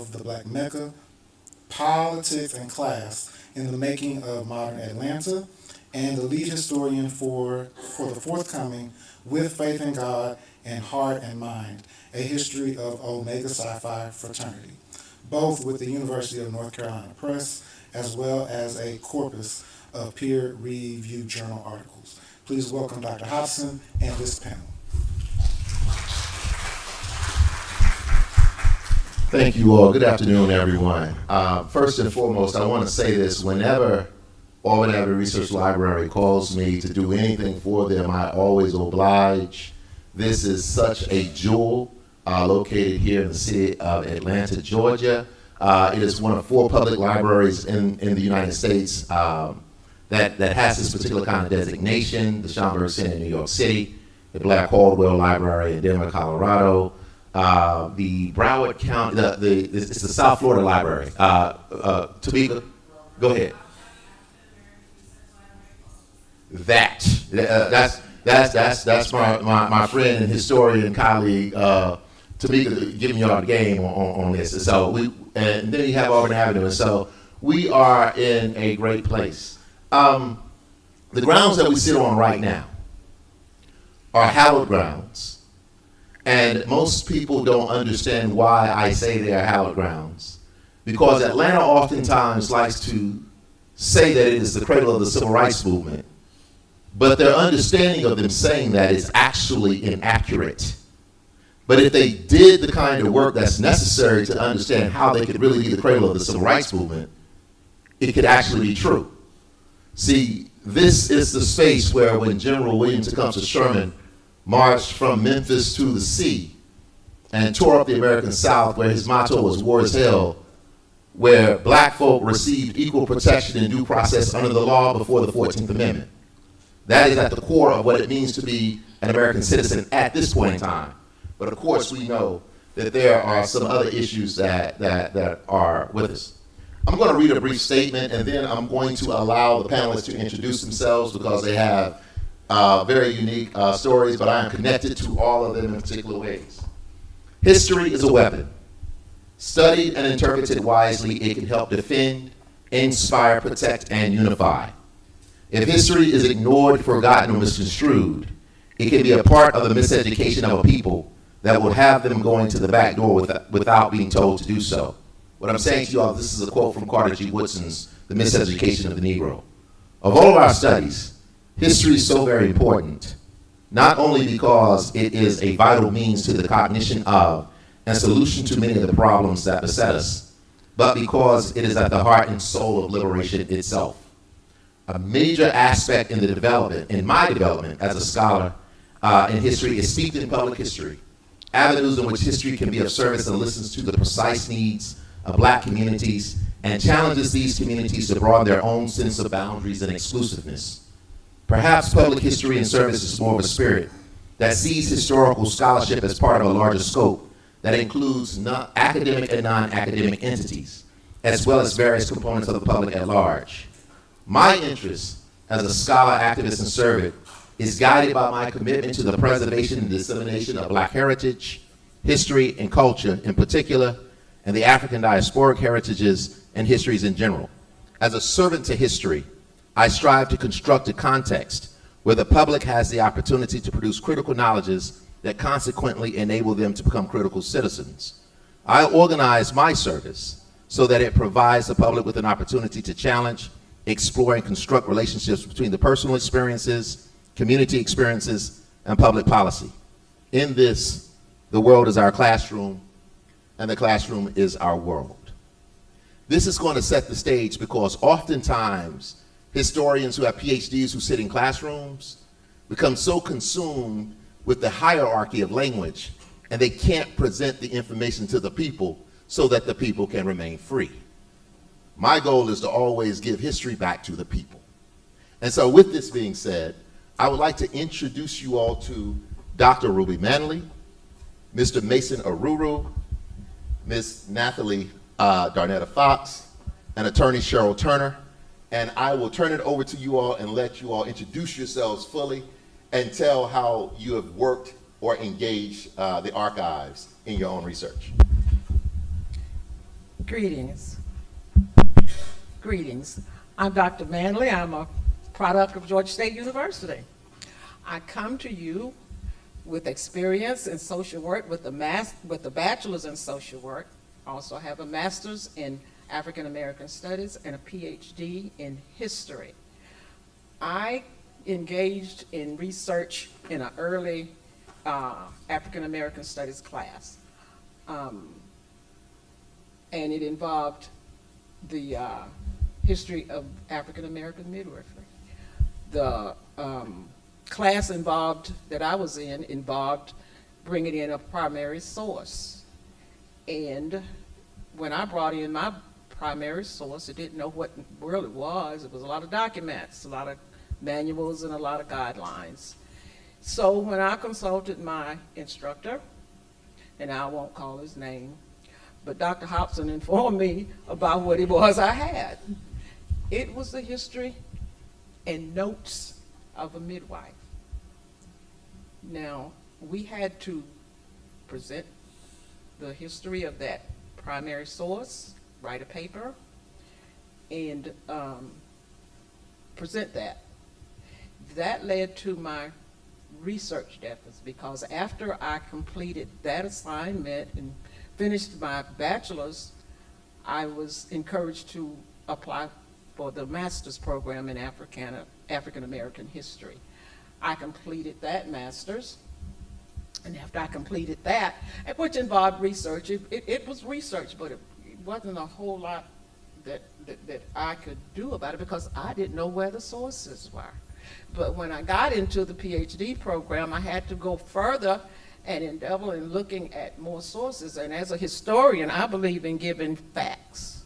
of the Black Mecca, Politics and Class in the Making of Modern Atlanta, and the lead historian for the forthcoming With Faith in God and Heart and Mind, a history of Omega Psi Phi fraternity, both with the University of North Carolina Press, as well as a corpus of peer-reviewed journal articles. Please welcome Dr. Hobson and this panel. Thank you all. Good afternoon, everyone. First and foremost, I want to say this. Whenever Auburn Avenue Research Library calls me to do anything for them, I always oblige. This is such a jewel located here in the city of Atlanta, Georgia. It is one of 4 public libraries in the United States that has this particular kind of designation: the Schomburg Center in New York City, the Black Caldwell Library in Denver, Colorado, the Broward County, it's the South Florida Library. Tamika, go ahead. That's my friend and historian colleague Tamika giving y'all the game on this. And so and then you have Auburn Avenue, and so we are in a great place. The grounds that we sit on right now are hallowed grounds, and most people don't understand why I say they are hallowed grounds, because Atlanta oftentimes likes to say that it is the cradle of the civil rights movement, but their understanding of them saying that is actually inaccurate. But if they did the kind of work that's necessary to understand how they could really be the cradle of the civil rights movement, it could actually be true. See, this is the space where when General William Tecumseh Sherman marched from Memphis to the sea and tore up the American South, where his motto was "War is hell," where black folk received equal protection and due process under the law before the 14th Amendment. That is at the core of what it means to be an American citizen at this point in time. But of course, we know that there are some other issues that are with us. I'm going to read a brief statement, and then I'm going to allow the panelists to introduce themselves because they have very unique stories, but I am connected to all of them in particular ways. History is a weapon. Studied and interpreted wisely, it can help defend, inspire, protect, and unify. If history is ignored, forgotten, or misconstrued, it can be a part of the miseducation of a people that will have them going to the back door without being told to do so. What I'm saying to you all, this is a quote from Carter G. Woodson's The Miseducation of the Negro. Of all of our studies, history is so very important, not only because it is a vital means to the cognition of and solution to many of the problems that beset us, but because it is at the heart and soul of liberation itself. A major aspect in the development, in my development as a scholar in history, is steeped in public history, avenues in which history can be of service and listens to the precise needs of black communities and challenges these communities to broaden their own sense of boundaries and exclusiveness. Perhaps public history and service is more of a spirit that sees historical scholarship as part of a larger scope that includes academic and non-academic entities, as well as various components of the public at large. My interest as a scholar, activist, and servant is guided by my commitment to the preservation and dissemination of black heritage, history, and culture in particular, and the African diasporic heritages and histories in general. As a servant to history, I strive to construct a context where the public has the opportunity to produce critical knowledges that consequently enable them to become critical citizens. I organize my service so that it provides the public with an opportunity to challenge, explore, and construct relationships between the personal experiences, community experiences, and public policy. In this, the world is our classroom, and the classroom is our world. This is going to set the stage because oftentimes historians who have PhDs who sit in classrooms become so consumed with the hierarchy of language, and they can't present the information to the people so that the people can remain free. My goal is to always give history back to the people. And so with this being said, I would like to introduce you all to Dr. Ruby Manley, Mr. Mason Oruru, Ms. Nathalie Darnetta Fox, and Attorney Cheryl Turner. And I will turn it over to you all and let you all introduce yourselves fully and tell how you have worked or engaged the archives in your own research. Greetings. Greetings. I'm Dr. Manley. I'm a product of Georgia State University. I come to you with experience in social work with a bachelor's in social work. I also have a master's in African American Studies and a Ph.D. in history. I engaged in research in an early African American Studies class. And it involved the history of African American midwifery. The class that I was in involved bringing in a primary source. And when I brought in my primary source, I didn't know what world it was. It was a lot of documents, a lot of manuals, and a lot of guidelines. So when I consulted my instructor, and I won't call his name, but Dr. Hobson informed me about what it was I had. It was the history and notes of a midwife. Now, we had to present the history of that primary source, write a paper, and present that. That led to my research efforts, because after I completed that assignment and finished my bachelor's, I was encouraged to apply for the master's program in African American history. I completed that master's, and after I completed that, which involved research, it was research, but it wasn't a whole lot that I could do about it, because I didn't know where the sources were. But when I got into the Ph.D. program, I had to go further and endeavor in looking at more sources. And as a historian, I believe in giving facts.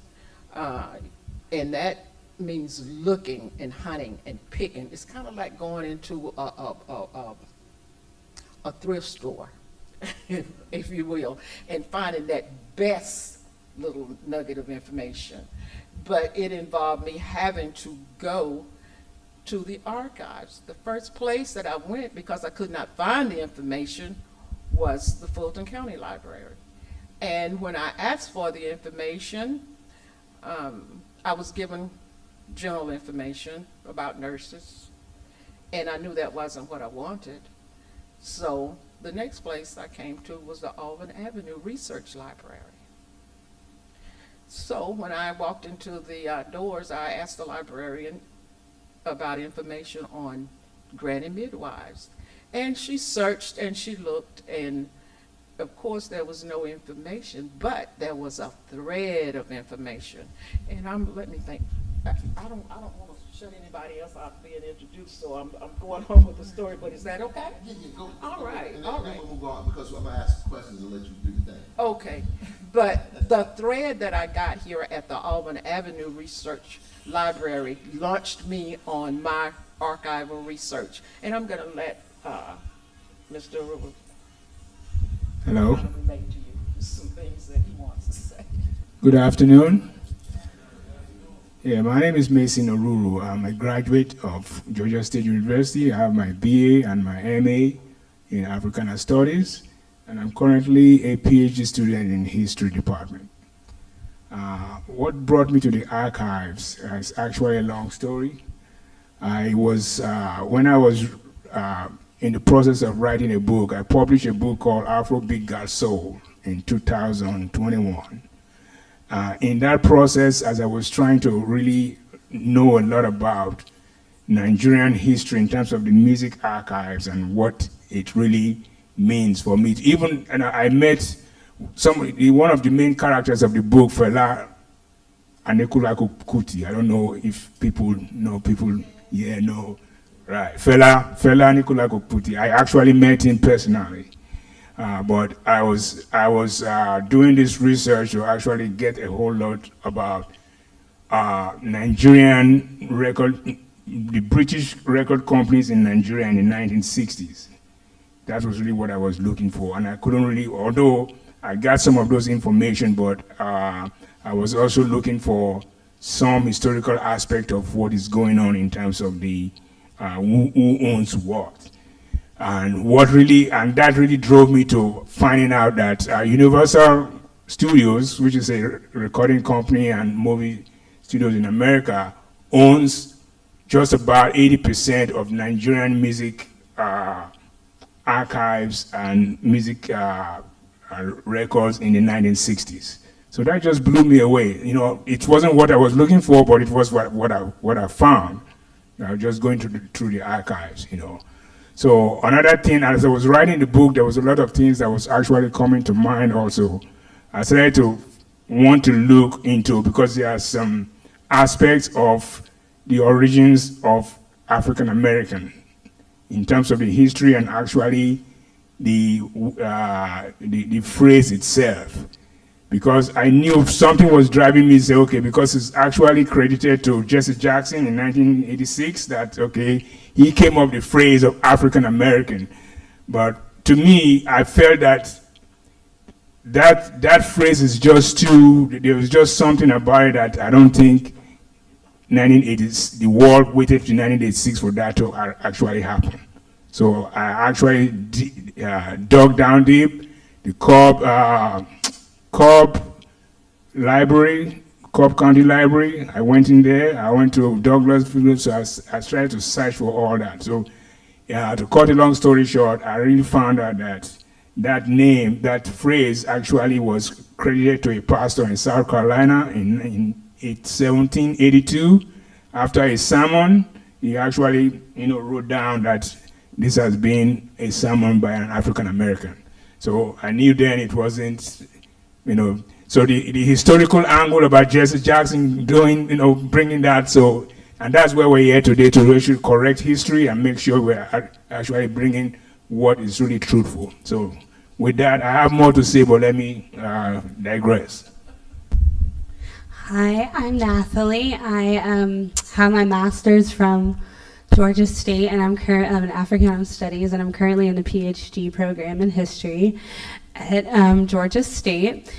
And that means looking and hunting and picking. It's kind of like going into a thrift store, if you will, and finding that best little nugget of information. But it involved me having to go to the archives. The first place that I went, because I could not find the information, was the Fulton County Library. And when I asked for the information, I was given general information about nurses, and I knew that wasn't what I wanted. So the next place I came to was the Auburn Avenue Research Library. So when I walked into the doors, I asked the librarian about information on granny midwives. And she searched and she looked, and of course there was no information, but there was a thread of information. And let me think, I don't want to shut anybody else out being introduced, so I'm going on with the story, but is that okay? Yeah, go. All right, and all then right. we'll move on, because I'm going to ask questions and let you do the thing. Okay, but the thread that I got here at the Auburn Avenue Research Library launched me on my archival research. And I'm going to let Mr. Oruru Hello. relate to you some things that he wants to say. Good afternoon. Yeah, my name is Mason Oruru. I'm a graduate of Georgia State University. I have my BA and my MA in Africana Studies, and I'm currently a PhD student in History Department. What brought me to the archives is actually a long story. When I was in the process of writing a book, I published a book called Afrobeat Got Soul in 2021. In that process, as I was trying to really know a lot about Nigerian history in terms of the music archives and what it really means for me, I met one of the main characters of the book, Fela Anikulaku Kuti. I don't know if people know, right? Fela Anikulaku Kuti. I actually met him personally. But I was doing this research to actually get a whole lot about Nigerian the British record companies in Nigeria in the 1960s. That was really what I was looking for, and I couldn't really, although I got some of those information, but I was also looking for some historical aspect of what is going on in terms of the who owns what. And that really drove me to finding out that Universal Studios, which is a recording company and movie studios in America, owns just about 80% of Nigerian music archives and music records in the 1960s. So that just blew me away. You know, it wasn't what I was looking for, but it was what I found. I was just going through the archives, you know. So another thing, as I was writing the book, there was a lot of things that was actually coming to mind also. I started to want to look into, because there are some aspects of the origins of African American in terms of the history and actually the phrase itself. Because I knew something was driving me to say, okay, because it's actually credited to Jesse Jackson in 1986 that, okay, he came up with the phrase of African American. But to me, I felt that phrase is just too, there was just something about it that I don't think the world waited to 1986 for that to actually happen. So I actually dug down deep. The Cobb Library, Cobb County Library, I went in there. I went to Douglasville, so I tried to search for all that. So to cut a long story short, I really found out that name, that phrase actually was credited to a pastor in South Carolina in 1782. After a sermon, he actually, wrote down that this has been a sermon by an African American. So I knew then it wasn't, so the historical angle about Jesse Jackson bringing that, so, and that's where we're here today, to actually correct history and make sure we're actually bringing what is really truthful. So with that, I have more to say, but let me digress. Hi, I'm Nathalie. I have my master's from Georgia State, and I'm in Africana Studies, and I'm currently in the Ph.D. program in history at Georgia State.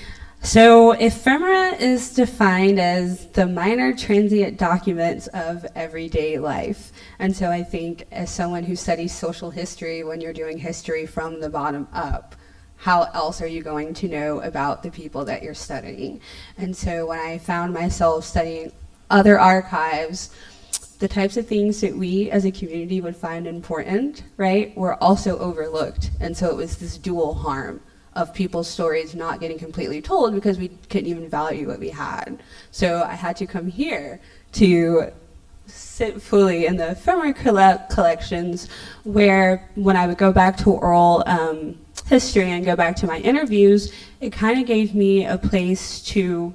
So ephemera is defined as the minor transient documents of everyday life. And so I think as someone who studies social history, when you're doing history from the bottom up, how else are you going to know about the people that you're studying? And so when I found myself studying other archives, the types of things that we as a community would find important, right, were also overlooked. And so it was this dual harm of people's stories not getting completely told because we couldn't even value what we had. So I had to come here to sit fully in the ephemera collections, where when I would go back to oral history and go back to my interviews, it kind of gave me a place to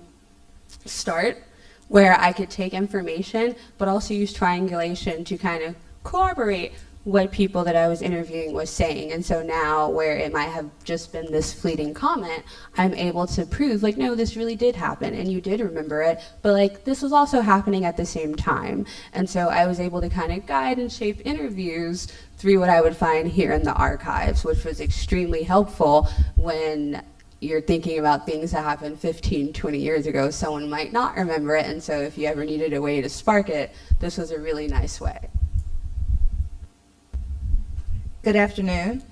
start where I could take information, but also use triangulation to kind of corroborate what people that I was interviewing was saying. And so now, where it might have just been this fleeting comment, I'm able to prove, like, no, this really did happen, and you did remember it, but like, this was also happening at the same time. And so I was able to kind of guide and shape interviews through what I would find here in the archives, which was extremely helpful when you're thinking about things that happened 15, 20 years ago. Someone might not remember it, and so if you ever needed a way to spark it, this was a really nice way. Good afternoon.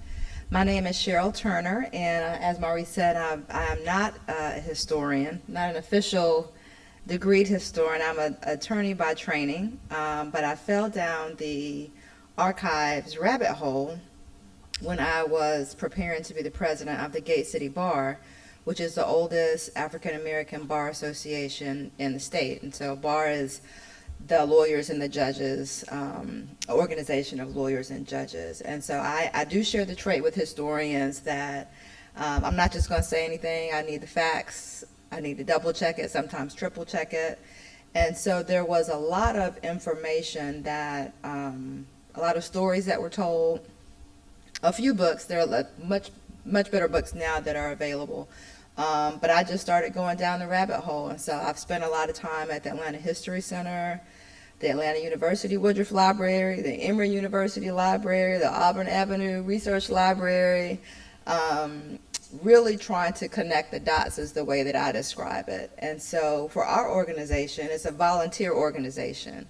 My name is Cheryl Turner, and as Maurice said, I am not a historian, not an official degreed historian. I'm an attorney by training, but I fell down the archives rabbit hole when I was preparing to be the president of the Gate City Bar, which is the oldest African American bar association in the state. And so bar is the lawyers and the judges, organization of lawyers and judges. And so I do share the trait with historians that I'm not just going to say anything. I need the facts. I need to double check it, sometimes triple check it. And so there was a lot of information that, a lot of stories that were told, a few books. There are much better books now that are available. But I just started going down the rabbit hole. And so I've spent a lot of time at the Atlanta History Center, the Atlanta University Woodruff Library, the Emory University Library, the Auburn Avenue Research Library, really trying to connect the dots is the way that I describe it. And so for our organization, it's a volunteer organization,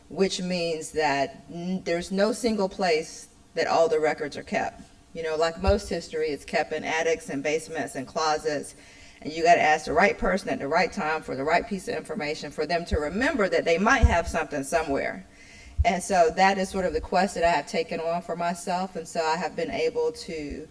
which means that there's no single place that all the records are kept. Like most history, it's kept in attics and basements and closets. And you got to ask the right person at the right time for the right piece of information for them to remember that they might have something somewhere. And so that is sort of the quest that I have taken on for myself. And so I have been able to,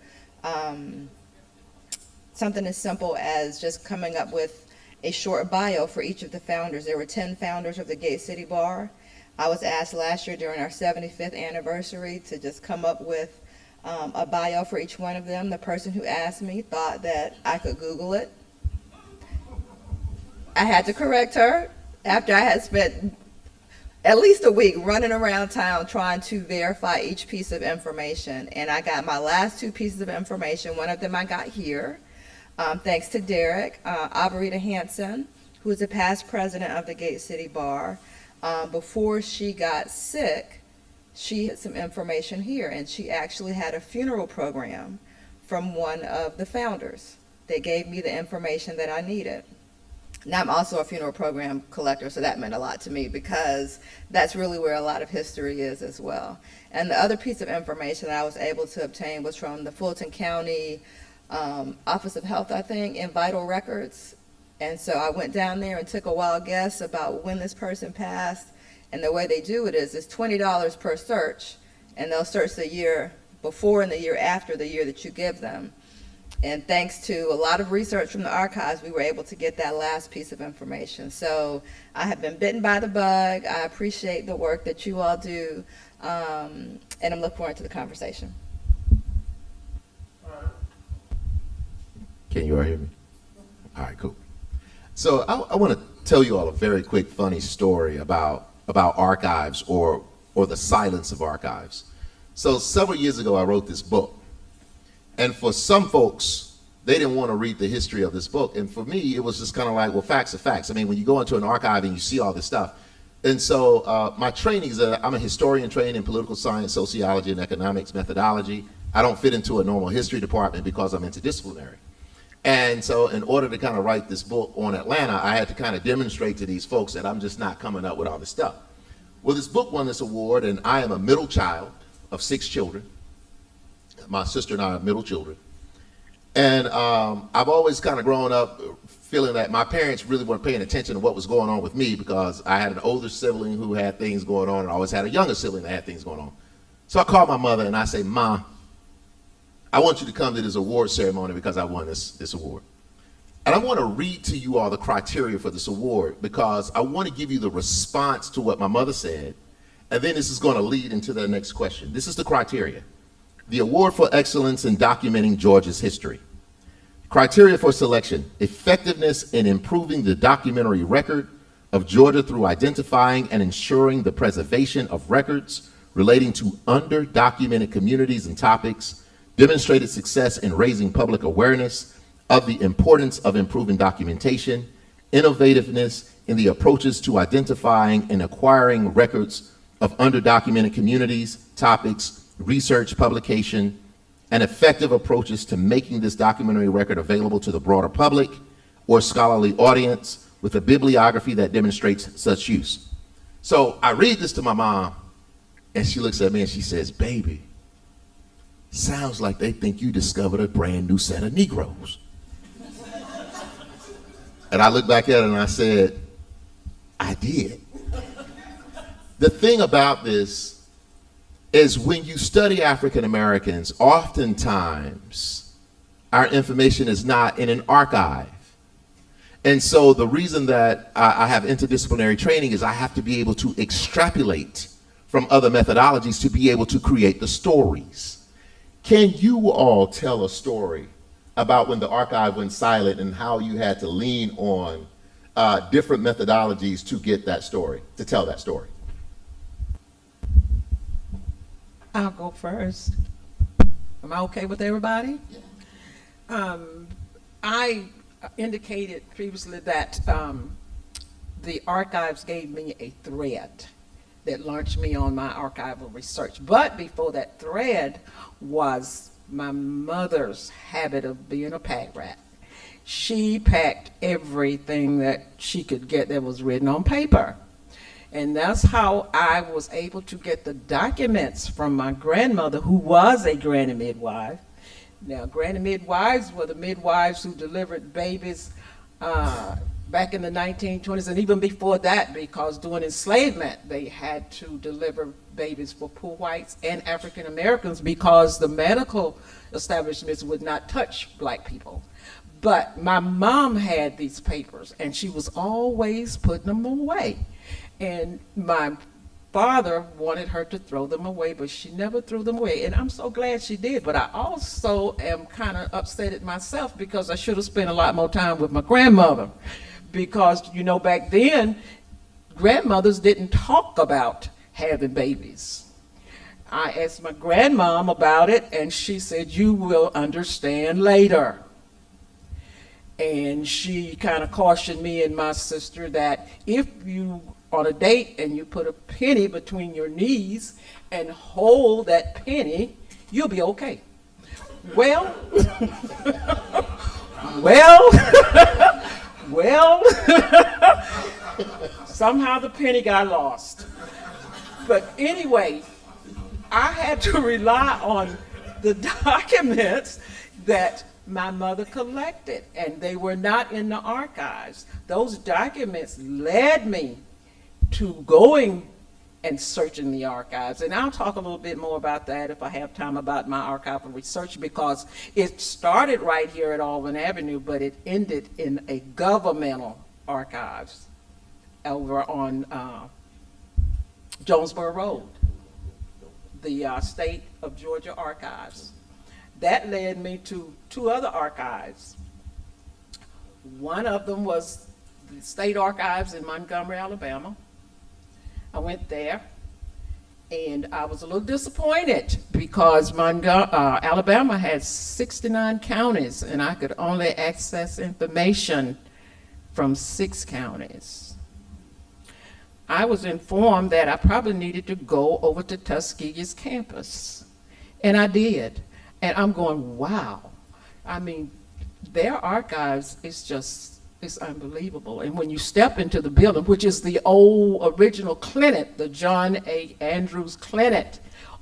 something as simple as just coming up with a short bio for each of the founders. There were 10 founders of the Gate City Bar. I was asked last year during our 75th anniversary to just come up with a bio for each one of them. The person who asked me thought that I could Google it. I had to correct her after I had spent at least a week running around town trying to verify each piece of information. And I got my last 2 pieces of information. One of them I got here, thanks to Derek. Abarita Hansen, who is a past president of the Gate City Bar. Before she got sick, she had some information here, and she actually had a funeral program from one of the founders. They gave me the information that I needed. Now, I'm also a funeral program collector, so that meant a lot to me because that's really where a lot of history is as well. And the other piece of information that I was able to obtain was from the Fulton County Office of Health, I think, in Vital Records. And so I went down there and took a wild guess about when this person passed. And the way they do it is it's $20 per search, and they'll search the year before and the year after the year that you give them. And thanks to a lot of research from the archives, we were able to get that last piece of information. So I have been bitten by the bug. I appreciate the work that you all do, and I'm looking forward to the conversation. Can you all hear me? All right, cool. So I want to tell you all a very quick, funny story about archives or the silence of archives. So several years ago, I wrote this book. And for some folks, they didn't want to read the history of this book. And for me, it was just kind of like, well, facts are facts. I mean, when you go into an archive and you see all this stuff. And so my training is I'm a historian trained in political science, sociology, and economics methodology. I don't fit into a normal history department because I'm interdisciplinary. And so in order to kind of write this book on Atlanta, I had to kind of demonstrate to these folks that I'm just not coming up with all this stuff. Well, this book won this award, and I am a middle child of 6 children. My sister and I are middle children. And I've always kind of grown up feeling that my parents really weren't paying attention to what was going on with me because I had an older sibling who had things going on, and I always had a younger sibling that had things going on. So I called my mother and I say, Ma, I want you to come to this award ceremony because I won this award. And I want to read to you all the criteria for this award because I want to give you the response to what my mother said, and then this is going to lead into the next question. This is the criteria. The Award for Excellence in Documenting Georgia's History. Criteria for selection: effectiveness in improving the documentary record of Georgia through identifying and ensuring the preservation of records relating to under-documented communities and topics, demonstrated success in raising public awareness of the importance of improving documentation, innovativeness in the approaches to identifying and acquiring records of under-documented communities, topics, research, publication, and effective approaches to making this documentary record available to the broader public or scholarly audience with a bibliography that demonstrates such use. So I read this to my mom, and she looks at me and she says, baby, sounds like they think you discovered a brand new set of Negroes. And I looked back at her and I said, I did. The thing about this is when you study African Americans, oftentimes our information is not in an archive. And so the reason that I have interdisciplinary training is I have to be able to extrapolate from other methodologies to be able to create the stories. Can you all tell a story about when the archive went silent and how you had to lean on different methodologies to get that story, to tell that story? I'll go first. Am I okay with everybody? I indicated previously that the archives gave me a thread that launched me on my archival research. But before that thread was my mother's habit of being a pack rat. She packed everything that she could get that was written on paper. And that's how I was able to get the documents from my grandmother, who was a granny midwife, Now, granny midwives were the midwives who delivered babies back in the 1920s and even before that, because during enslavement they had to deliver babies for poor whites and African Americans because the medical establishments would not touch black people. But my mom had these papers and she was always putting them away. And my father wanted her to throw them away, but she never threw them away. And I'm so glad she did. But I also am kind of upset at myself because I should have spent a lot more time with my grandmother. Because, you know, back then, grandmothers didn't talk about having babies. I asked my grandmom about it, and she said, "You will understand later." And she kind of cautioned me and my sister that if you on a date and you put a penny between your knees and hold that penny, you'll be okay. Well, well, somehow the penny got lost. But anyway, I had to rely on the documents that my mother collected, and they were not in the archives. Those documents led me to going and searching the archives. And I'll talk a little bit more about that if I have time about my archival research, because it started right here at Alvin Avenue, but it ended in a governmental archives over on Jonesboro Road, the State of Georgia Archives. That led me to two other archives. One of them was the State Archives in Montgomery, Alabama. I went there, and I was a little disappointed because Alabama has 69 counties, and I could only access information from 6 counties. I was informed that I probably needed to go over to Tuskegee's campus, and I did. And I'm going, wow. I mean, their archives is just, it's unbelievable. And when you step into the building, which is the old original clinic, the John A. Andrews Clinic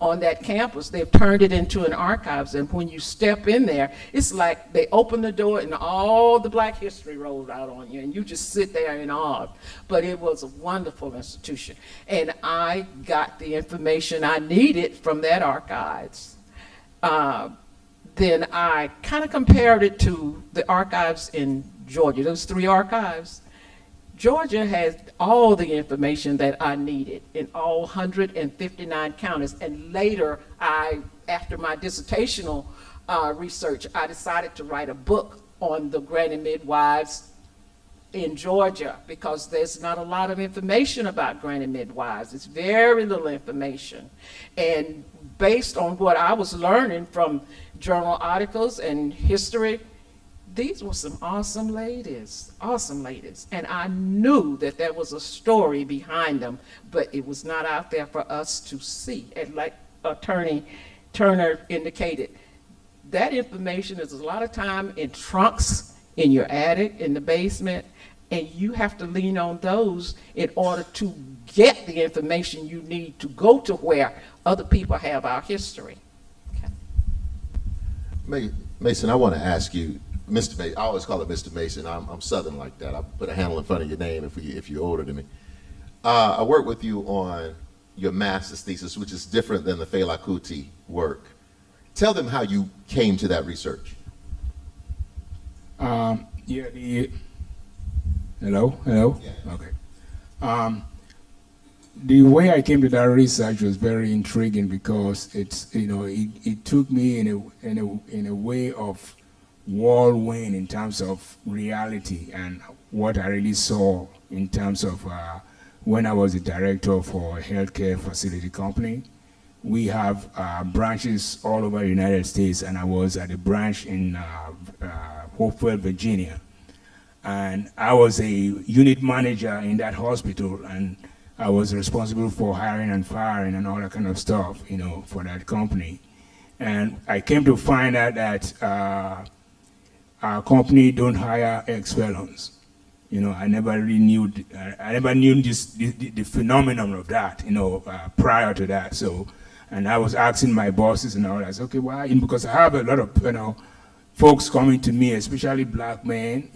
on that campus, they've turned it into an archives. And when you step in there, it's like they open the door and all the Black history rolls out on you, and you just sit there in awe. But it was a wonderful institution. And I got the information I needed from that archives. Then I kind of compared it to the archives in Georgia. Those 3 archives. Georgia has all the information that I needed in all 159 counties. And later, after my dissertational research, I decided to write a book on the granny midwives in Georgia, because there's not a lot of information about granny midwives. It's very little information. And based on what I was learning from journal articles and history, these were some awesome ladies. And I knew that there was a story behind them, but it was not out there for us to see. And like Attorney Turner indicated, that information is a lot of time in trunks, in your attic, in the basement, and you have to lean on those in order to get the information you need to go to where other people have our history. Okay. Mason, I want to ask you, Mr. Mason, I always call it Mr. Mason. I'm Southern like that. I put a handle in front of your name if you're older than me. I worked with you on your master's thesis, which is different than the Fela Kuti work. Tell them how you came to that research. Hello? Yeah. Okay. The way I came to that research was very intriguing because it took me in a way of whirlwind in terms of reality and what I really saw in terms of when I was the director for a healthcare facility company. We have branches all over the United States, and I was at a branch in Hopewell, Virginia. And I was a unit manager in that hospital, and I was responsible for hiring and firing and all that kind of stuff, for that company. And I came to find out that our company don't hire ex-felons. I never really knew, the phenomenon of that, prior to that. So And I was asking my bosses and all that. I said, okay, why? Because I have a lot of, folks coming to me, especially black men,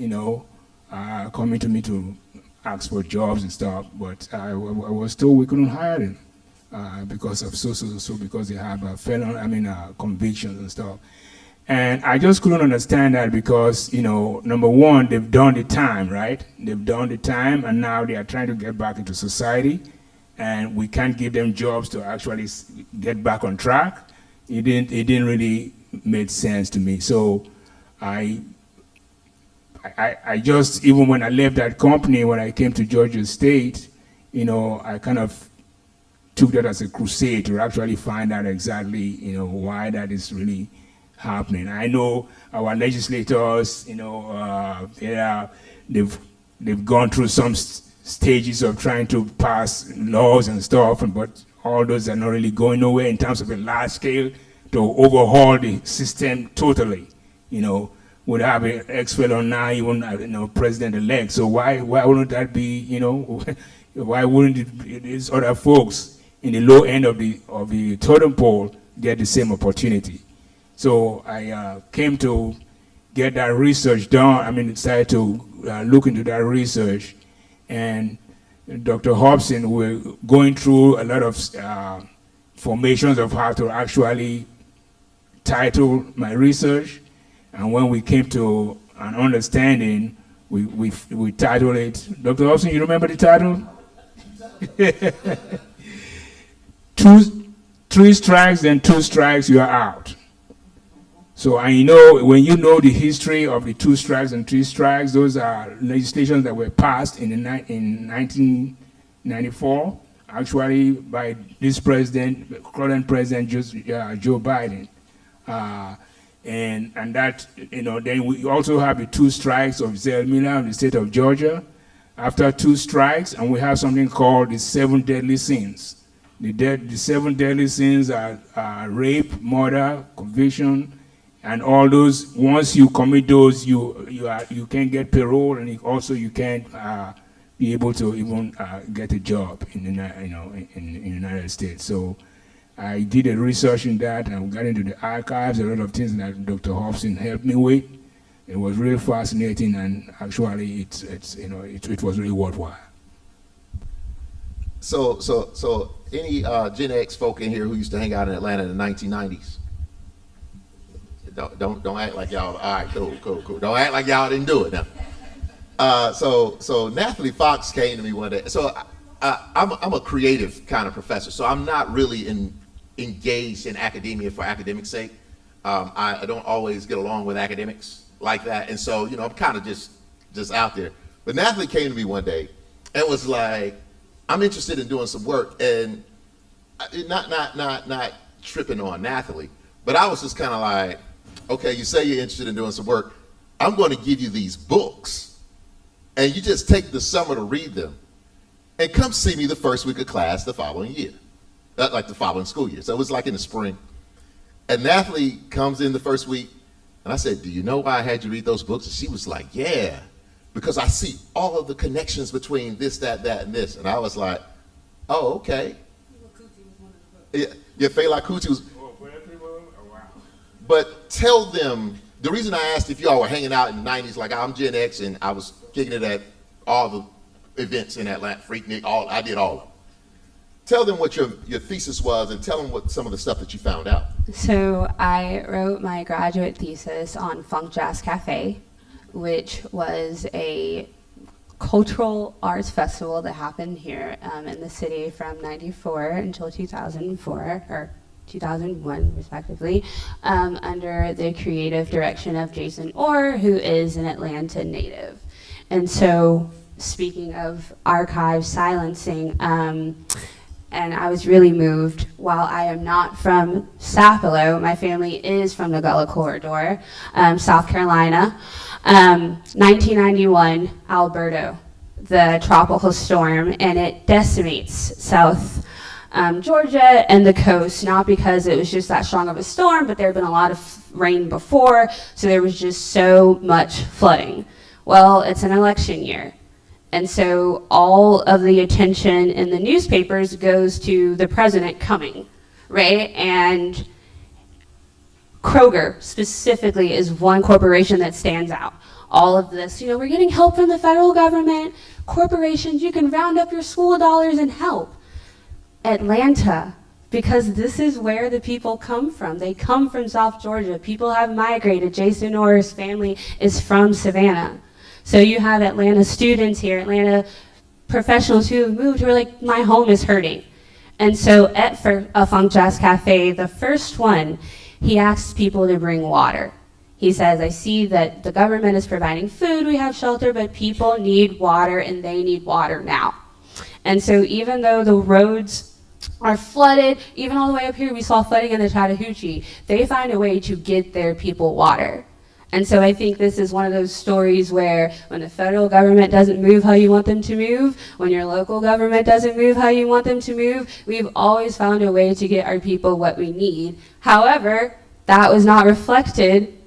coming to me to ask for jobs and stuff. But I was told we couldn't hire them because of because they have convictions and stuff. And I just couldn't understand that because, number one, they've done the time, right? They've done the time, and now they are trying to get back into society, and we can't give them jobs to actually get back on track. It didn't really make sense to me. So I just, even when I left that company, when I came to Georgia State, I kind of took that as a crusade to actually find out exactly, why that is really happening. I know our legislators, they've gone through some stages of trying to pass laws and stuff, but all those are not really going nowhere in terms of a large scale to overhaul the system totally. Would have an ex-fellow now, even president-elect. So why wouldn't that be? Why wouldn't these other folks in the low end of the totem pole get the same opportunity? So I came to get that research done. Decided to look into that research, and Dr. Hobson were going through a lot of formations of how to actually title my research. And when we came to an understanding, we titled it. Dr. Hobson, you remember the title? 3 strikes and 2 strikes, you are out. So when you know the history of the 2 strikes and 3 strikes, those are legislations that were passed in 1994, actually by this president, current president, Joe Biden. And that, then we also have the 2 strikes of Zell Miller in the state of Georgia. After 2 strikes, and we have something called the 7 deadly sins. The 7 deadly sins are rape, murder, conviction, and all those. Once you commit those, you can't get parole, and you can't be able to even get a job in the United States. So I did a research in that, and we got into the archives, a lot of things that Dr. Hobson helped me with. It was really fascinating, and actually, it was really worthwhile. So any Gen X folk in here who used to hang out in Atlanta in the 1990s? Don't act like y'all. All right, cool. Don't act like y'all didn't do it now. So Nathalie Fox came to me one day. So I'm a creative kind of professor, so I'm not really engaged in academia for academic's sake. I don't always get along with academics like that, and so I'm kind of just out there. But Nathalie came to me one day and was like, "I'm interested in doing some work," and not tripping on Nathalie, but I was just kind of like, "Okay, you say you're interested in doing some work. I'm going to give you these books, and you just take the summer to read them, and come see me the first week of class the following year, like the following school year." So it was like in the spring. And Nathalie comes in the first week, and I said, "Do you know why I had you read those books?" And she was like, "Yeah, because I see all of the connections between this, that, and this." And I was like, "Oh, okay." Yeah, Fela Kuti was. But tell them, the reason I asked if y'all were hanging out in the 90s, like I'm Gen X, and I was kicking it at all the events in Atlanta, Freaknik, I did all of them. Tell them what your thesis was, and tell them what some of the stuff that you found out. So I wrote my graduate thesis on Funk Jazz Cafe, which was a cultural arts festival that happened here in the city from 94 until 2004, or 2001 respectively, under the creative direction of Jason Orr, who is an Atlanta native. And so, speaking of archive silencing, and I was really moved. While I am not from Sapelo, my family is from the Gullah Corridor, South Carolina. 1991, Alberto, the tropical storm, and it decimates South Georgia and the coast, not because it was just that strong of a storm, but there had been a lot of rain before, so there was just so much flooding. Well, it's an election year. And so all of the attention in the newspapers goes to the president coming right? And Kroger specifically is one corporation that stands out. All of this, we're getting help from the federal government. Corporations, you can round up your school dollars and help. Atlanta, because this is where the people come from. They come from South Georgia. People have migrated. Jason Orr's family is from Savannah. So you have Atlanta students here, Atlanta professionals who have moved, who are like, my home is hurting. And so at Funk Jazz Cafe, the first one, he asks people to bring water. He says, I see that the government is providing food, we have shelter, but people need water, and they need water now. And so even though the roads are flooded, even all the way up here, we saw flooding in the Chattahoochee, they find a way to get their people water. And so I think this is one of those stories where when the federal government doesn't move how you want them to move, when your local government doesn't move how you want them to move, we've always found a way to get our people what we need. However, that was not reflected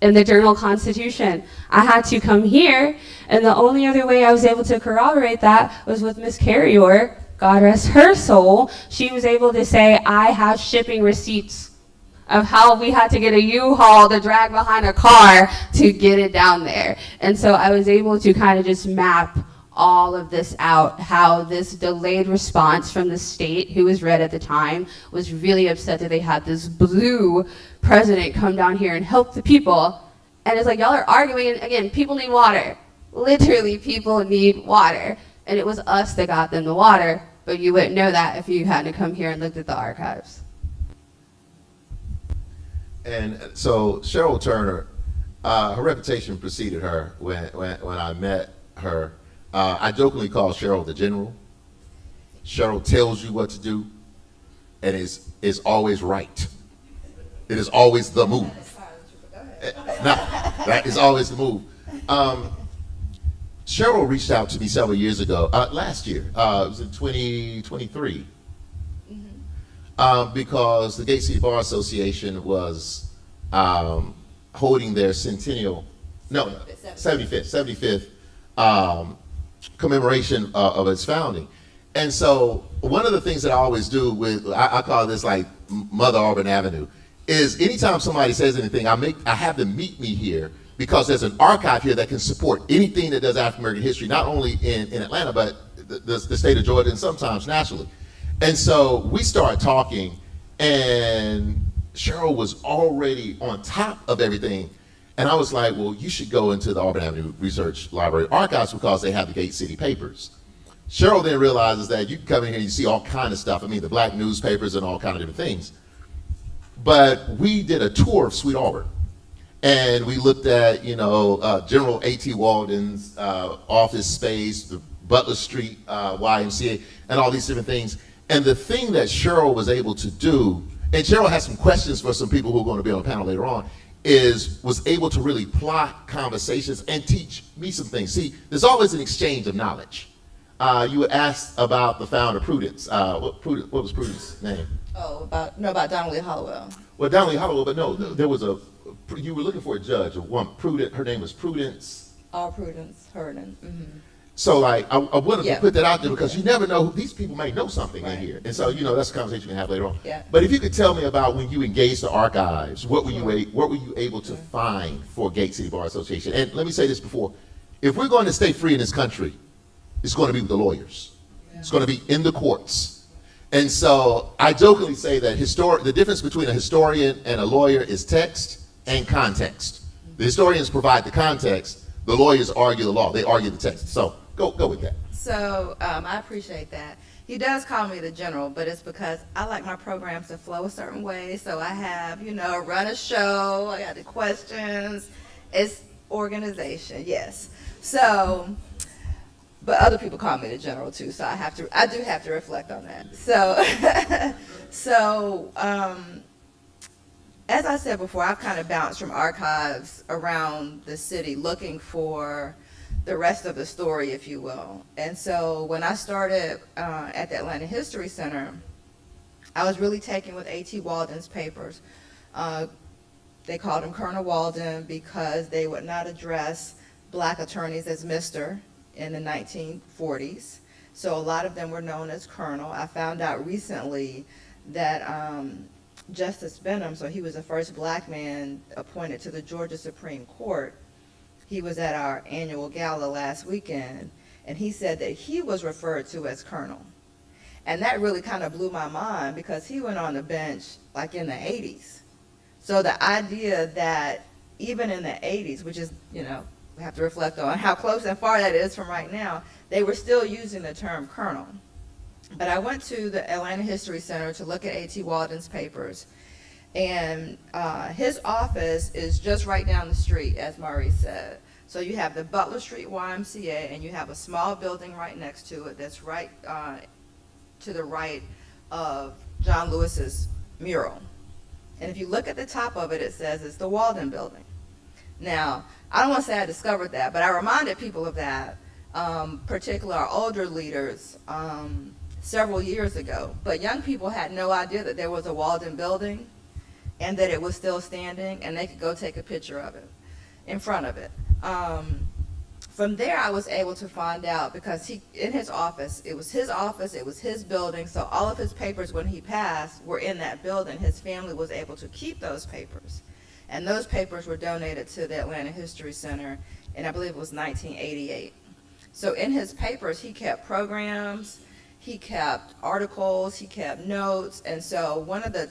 in the Journal-Constitution. I had to come here, and the only other way I was able to corroborate that was with Miss Carrior, God rest her soul. She was able to say, I have shipping receipts of how we had to get a U-Haul to drag behind a car to get it down there. And so I was able to kind of just map all of this out, how this delayed response from the state, who was red at the time, was really upset that they had this blue president come down here and help the people. And it's like, y'all are arguing, and again, people need water. Literally, people need water. And it was us that got them the water, but you wouldn't know that if you hadn't come here and looked at the archives. And so Cheryl Turner, her reputation preceded her when I met her. I jokingly call Cheryl the general. Cheryl tells you what to do and is always right. It is always the move. No, that is always the move. Cheryl reached out to me several years ago, last year, it was in 2023. Because the Gate City Bar Association was holding their 75th commemoration of its founding. And so one of the things that I always do with, I call this like Mother Auburn Avenue, is anytime somebody says anything, I have them meet me here, because there's an archive here that can support anything that does African American history, not only in Atlanta, but the state of Georgia and sometimes nationally. And so we started talking, and Cheryl was already on top of everything. And I was like, well, you should go into the Auburn Avenue Research Library archives because they have the Gate City papers. Cheryl then realizes that you can come in here and you see all kind of stuff. I mean, the black newspapers and all kind of different things. But we did a tour of Sweet Auburn. And we looked at, General A.T. Walden's office space, the Butler Street YMCA, and all these different things. And the thing that Cheryl was able to do, and Cheryl has some questions for some people who are going to be on the panel later on, was able to really plot conversations and teach me some things. See, there's always an exchange of knowledge. You were asked about the founder, Prudence. What was Prudence's name? Oh, about Donnelly Hollowell. Well, Donnelly Hollowell, but no, there was you were looking for a judge, her name was Prudence. Prudence Herndon. Mm-hmm. So like, I wanted to put that out there because you never know, these people may know something in here. And so, that's a conversation we can have later on. Yeah. But if you could tell me about when you engaged the archives, what were you able to find for Gate City Bar Association? And let me say this before, if we're going to stay free in this country, it's going to be with the lawyers. Yeah. It's going to be in the courts. And so I jokingly say that the difference between a historian and a lawyer is text and context. The historians provide the context, the lawyers argue the law, they argue the text. So go with that. So I appreciate that. He does call me the general, but it's because I like my programs to flow a certain way. So I have, run a show, I got the questions, it's organization, yes. So, but other people call me the general too, so I do have to reflect on that. So, as I said before, I've kind of bounced from archives around the city looking for the rest of the story, if you will. And so when I started at the Atlanta History Center, I was really taken with A.T. Walden's papers. They called him Colonel Walden because they would not address black attorneys as Mr. in the 1940s. So a lot of them were known as Colonel. I found out recently that Justice Benham, so he was the first black man appointed to the Georgia Supreme Court. He was at our annual gala last weekend, and he said that he was referred to as Colonel. And that really kind of blew my mind because he went on the bench like in the 80s. So the idea that even in the 80s, which is, we have to reflect on how close and far that is from right now, they were still using the term Colonel. But I went to the Atlanta History Center to look at A.T. Walden's papers, and his office is just right down the street, as Maurice said. So you have the Butler Street YMCA, and you have a small building right next to it that's right to the right of John Lewis's mural. And if you look at the top of it, it says it's the Walden Building. Now, I don't want to say I discovered that, but I reminded people of that, particularly our older leaders, several years ago. But young people had no idea that there was a Walden Building and that it was still standing, and they could go take a picture of it, in front of it. From there, I was able to find out, because in his office, it was his building, so all of his papers when he passed were in that building. His family was able to keep those papers. And those papers were donated to the Atlanta History Center in, I believe it was 1988. So in his papers, he kept programs, he kept articles, he kept notes, and so one of the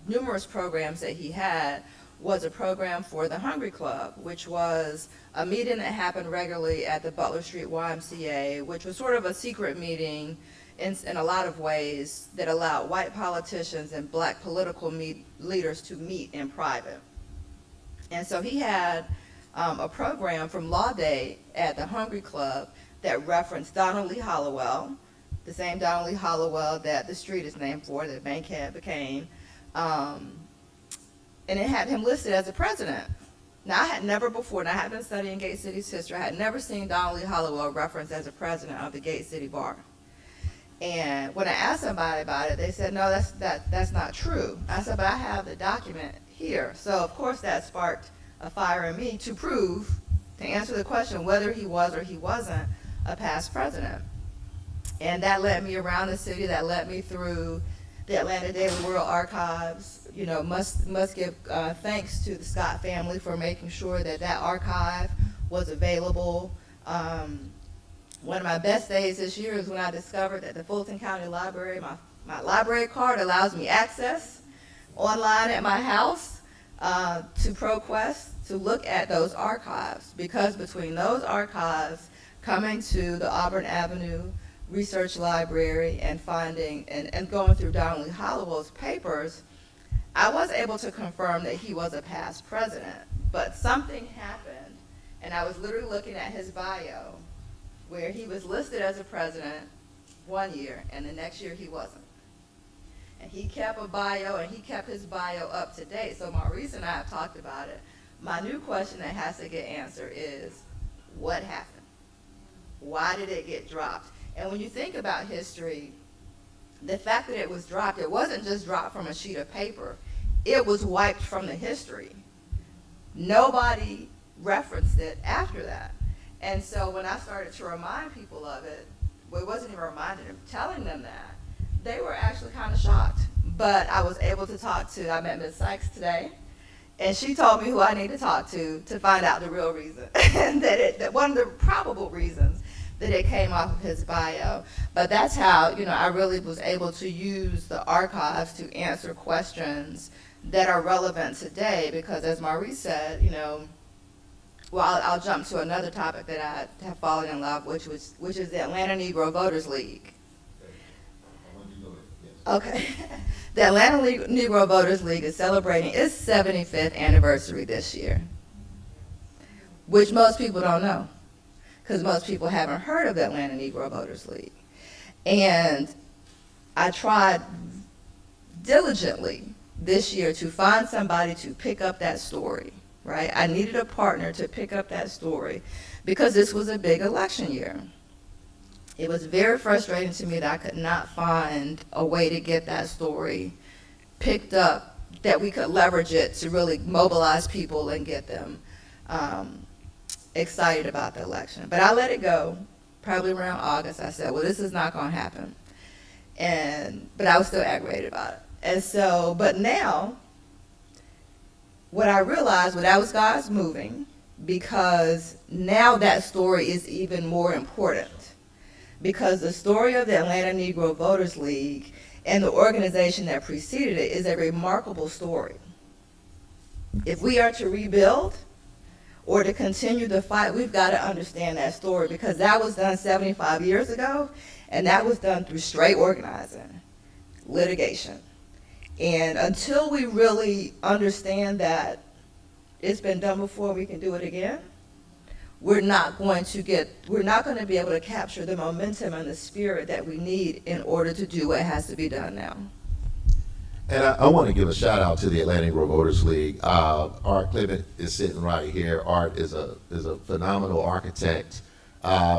numerous programs that he had was a program for the Hungry Club, which was a meeting that happened regularly at the Butler Street YMCA, which was sort of a secret meeting in a lot of ways that allowed white politicians and black political leaders to meet in private. And so he had a program from Law Day at the Hungry Club that referenced Donald Lee Hollowell, the same Donald Lee Hollowell that the street is named for, that Bankhead became, and it had him listed as a president. Now, I had never before, and I had been studying Gate City's history, I had never seen Donald Lee Hollowell referenced as a president of the Gate City Bar. And when I asked somebody about it, they said, no, that's not true. I said, but I have the document here. So, of course, that sparked a fire in me to prove, to answer the question whether he was or he wasn't a past president. And that led me around the city, that led me through the Atlanta Daily World Archives. Must give thanks to the Scott family for making sure that archive was available. One of my best days this year is when I discovered that the Fulton County Library, my library card allows me access online at my house to ProQuest to look at those archives, because between those archives, coming to the Auburn Avenue Research Library and finding and going through Donald Lee Hollowell's papers, I was able to confirm that he was a past president. But something happened, and I was literally looking at his bio, where he was listed as a president one year, and the next year he wasn't. And he kept a bio, and he kept his bio up to date. So Maurice and I have talked about it. My new question that has to get answered is, what happened? Why did it get dropped? And when you think about history, the fact that it was dropped, it wasn't just dropped from a sheet of paper. It was wiped from the history. Nobody referenced it after that. And so when I started to remind people of it, well, it wasn't even reminding them, telling them that, they were actually kind of shocked. But I was able to I met Ms. Sykes today, and she told me who I need to talk to find out the real reason. And that one of the probable reasons that it came off of his bio. But that's how, I really was able to use the archives to answer questions that are relevant today, because as Maurice said, I'll jump to another topic that I have fallen in love with, which is the Atlanta Negro Voters League. Okay. The Atlanta Negro Voters League is celebrating its 75th anniversary this year, which most people don't know, because most people haven't heard of the Atlanta Negro Voters League. And I tried diligently this year to find somebody to pick up that story, right? I needed a partner to pick up that story because this was a big election year. It was very frustrating to me that I could not find a way to get that story picked up, that we could leverage it to really mobilize people and get them excited about the election. But I let it go probably around August. I said, well, this is not going to happen. But I was still aggravated about it. And so, but now, what I realized, well, that was God's moving, because now that story is even more important. Because the story of the Atlanta Negro Voters League and the organization that preceded it is a remarkable story. If we are to rebuild or to continue the fight, we've got to understand that story, because that was done 75 years ago, and that was done through straight organizing, litigation. And until we really understand that it's been done before, we can do it again, we're not going to be able to capture the momentum and the spirit that we need in order to do what has to be done now. And I want to give a shout out to the Atlanta Negro Voters League. Art Clement is sitting right here. Art is a phenomenal architect.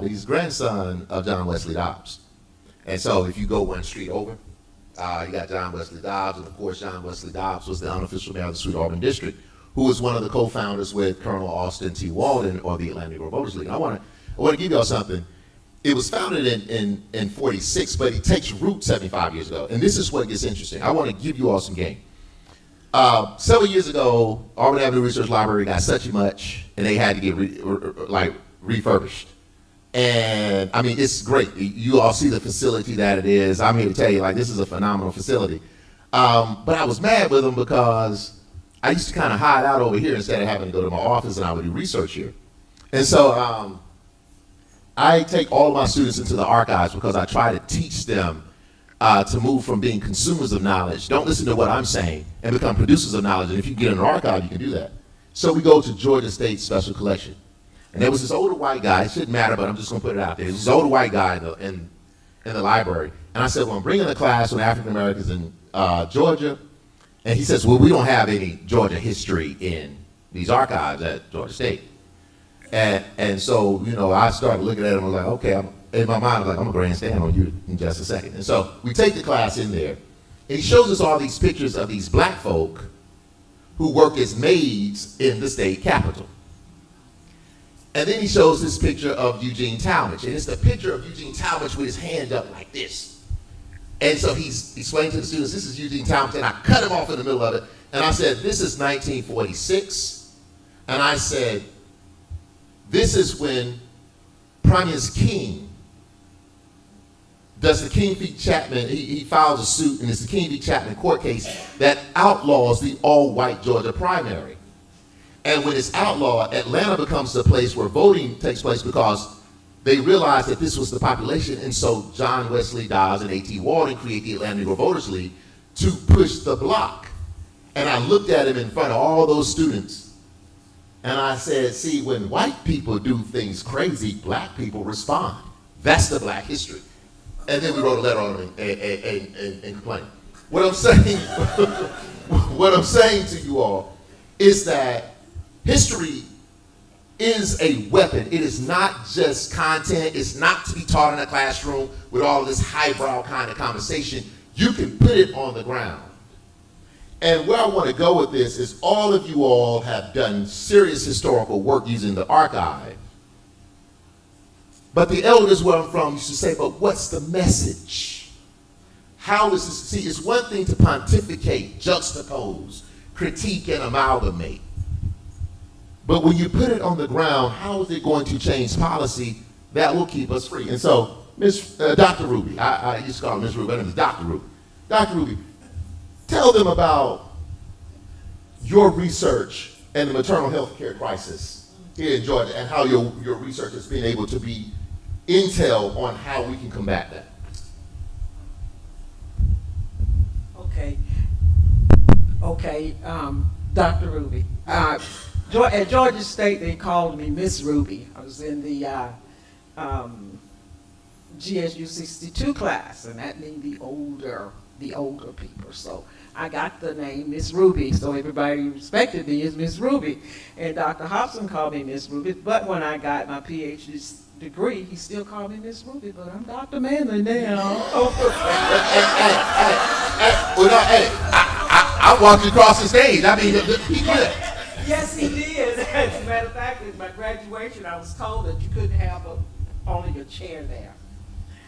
He's grandson of John Wesley Dobbs. And so if you go one street over, you got John Wesley Dobbs, and of course John Wesley Dobbs was the unofficial mayor of the Sweet Auburn District, who was one of the co-founders with Colonel Austin T. Walden or the Atlanta Negro Voters League. I want to give y'all something. It was founded in 46, but it takes root 75 years ago. And this is what gets interesting. I want to give you all some game. Several years ago, Auburn Avenue Research Library got such a much, and they had to get refurbished. And I mean, it's great. You all see the facility that it is. I'm here to tell you, like, this is a phenomenal facility. But I was mad with them because I used to kind of hide out over here instead of having to go to my office, and I would do research here. And so I take all of my students into the archives because I try to teach them to move from being consumers of knowledge, don't listen to what I'm saying, and become producers of knowledge. And if you get in an archive, you can do that. So we go to Georgia State Special Collection. And there was this older white guy, it shouldn't matter, but I'm just gonna put it out there. There was this older white guy in the library. And I said, well, I'm bringing a class on African Americans in Georgia. And he says, well, we don't have any Georgia history in these archives at Georgia State. And so, you know, I started looking at him, I was like, okay, in my mind, I was like, I'm gonna grandstand on you in just a second. And so we take the class in there, and he shows us all these pictures of these black folk who work as maids in the state capitol. And then he shows this picture of Eugene Talmadge, and it's the picture of Eugene Talmadge with his hand up like this. And so he's explaining to the students, this is Eugene Talmadge, and I cut him off in the middle of it, and I said, this is 1946, and I said, this is when Primus King does the King v. Chapman, he files a suit, and it's the King v. Chapman court case that outlaws the all-white Georgia primary. And when it's outlawed, Atlanta becomes the place where voting takes place because they realized that this was the population, and so John Wesley Dobbs and A.T. Walden create the Atlanta Negro Voters League to push the block. And I looked at him in front of all those students, and I said, see, when white people do things crazy, black people respond. That's the black history. And then we wrote a letter on him and complained. What I'm saying, what I'm saying to you all is that history is a weapon. It is not just content. It's not to be taught in a classroom with all this highbrow kind of conversation. You can put it on the ground. And where I want to go with this is all of you all have done serious historical work using the archive. But the elders where I'm from used to say, but what's the message? How is this? See, it's one thing to pontificate, juxtapose, critique, and amalgamate. But when you put it on the ground, how is it going to change policy that will keep us free? And so, Dr. Ruby, I used to call her Miss Ruby, her name is Dr. Ruby. Dr. Ruby, tell them about your research and the maternal health care crisis here in Georgia and how your research has been able to be intel on how we can combat that. Okay, Dr. Ruby. At Georgia State, they called me Miss Ruby. I was in the GSU 62 class, and that means the older people. So I got the name Miss Ruby, so everybody respected me as Miss Ruby. And Dr. Hobson called me Miss Ruby, but when I got my Ph.D. degree, he still called me Miss Ruby, but I'm Dr. Manley now. I walked you across the stage. I mean, he could. Yes, he did. As a matter of fact, at my graduation, I was told that you couldn't have only a chair there.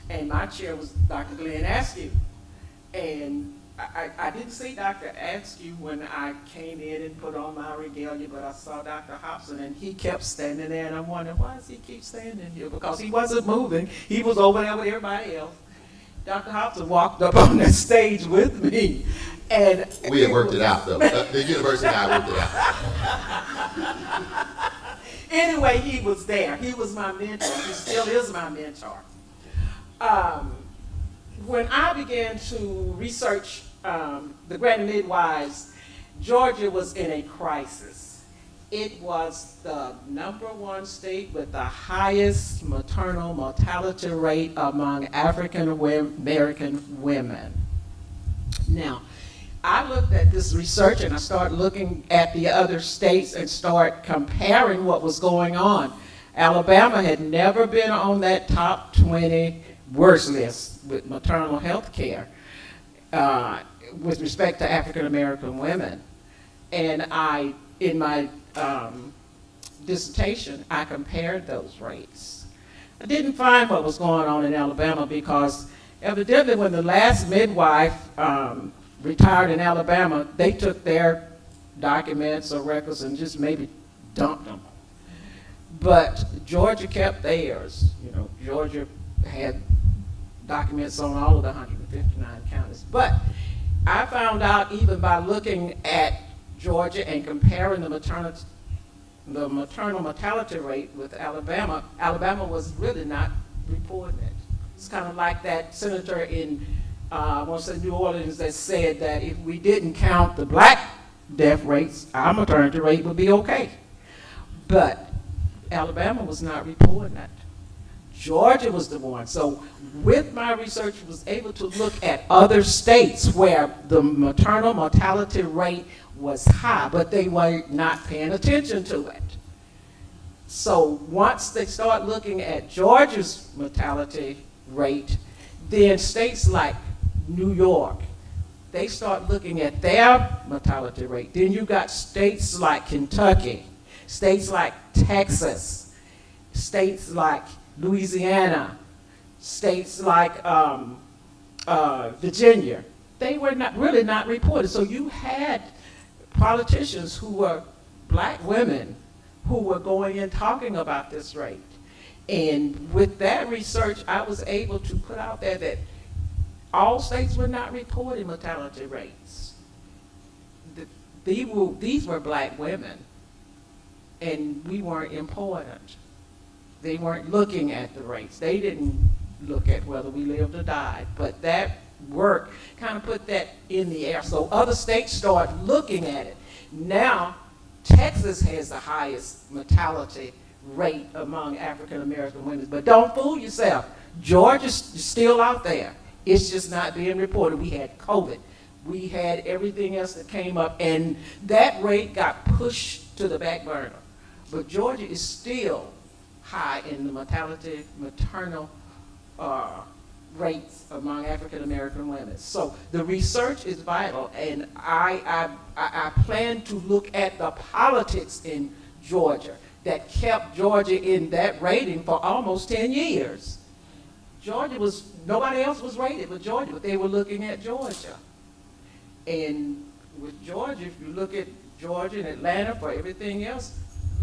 And my chair was Dr. Glenn Askew. And I didn't see Dr. Askew when I came in and put on my regalia, but I saw Dr. Hobson, and he kept standing there, and I'm wondering, why does he keep standing here? Because he wasn't moving. He was over there with everybody else. Dr. Hobson walked up on the stage with me, and We had worked it out, though. The university and I worked it out. Anyway, he was there. He was my mentor. He still is my mentor. When I began to research the Granny Midwives, Georgia was in a crisis. It was the #1 state with the highest maternal mortality rate among African American women. Now, I looked at this research and I started looking at the other states and start comparing what was going on. Alabama had never been on that top 20 worst list with maternal health care with respect to African American women. And in my dissertation, I compared those rates. I didn't find what was going on in Alabama because evidently when the last midwife retired in Alabama, they took their documents or records and just maybe dumped them. But Georgia kept theirs. You know, Georgia had documents on all of the 159 counties. But I found out even by looking at Georgia and comparing the maternal mortality rate with Alabama, Alabama was really not reporting it. It's kind of like that senator in I want to say New Orleans that said that if we didn't count the black death rates, our maternity rate would be okay. But Alabama was not reporting that. Georgia was the one. So with my research, I was able to look at other states where the maternal mortality rate was high, but they were not paying attention to it. So once they start looking at Georgia's mortality rate, then states like New York, they start looking at their mortality rate. Then you got states like Kentucky, states like Texas, states like Louisiana, states like Virginia. They were really not reported. So you had politicians who were black women who were going and talking about this rate. And with that research, I was able to put out there that all states were not reporting mortality rates. These were black women, and we weren't important. They weren't looking at the rates. They didn't look at whether we lived or died. But that work kind of put that in the air. So other states start looking at it. Now, Texas has the highest mortality rate among African American women. But don't fool yourself. Georgia's still out there. It's just not being reported. We had COVID. We had everything else that came up, and that rate got pushed to the back burner. But Georgia is still high in the maternal rates among African American women. So the research is vital, and I plan to look at the politics in Georgia that kept Georgia in that rating for almost 10 years. Georgia was, nobody else was rated with Georgia, but they were looking at Georgia. And with Georgia, if you look at Georgia and Atlanta for everything else,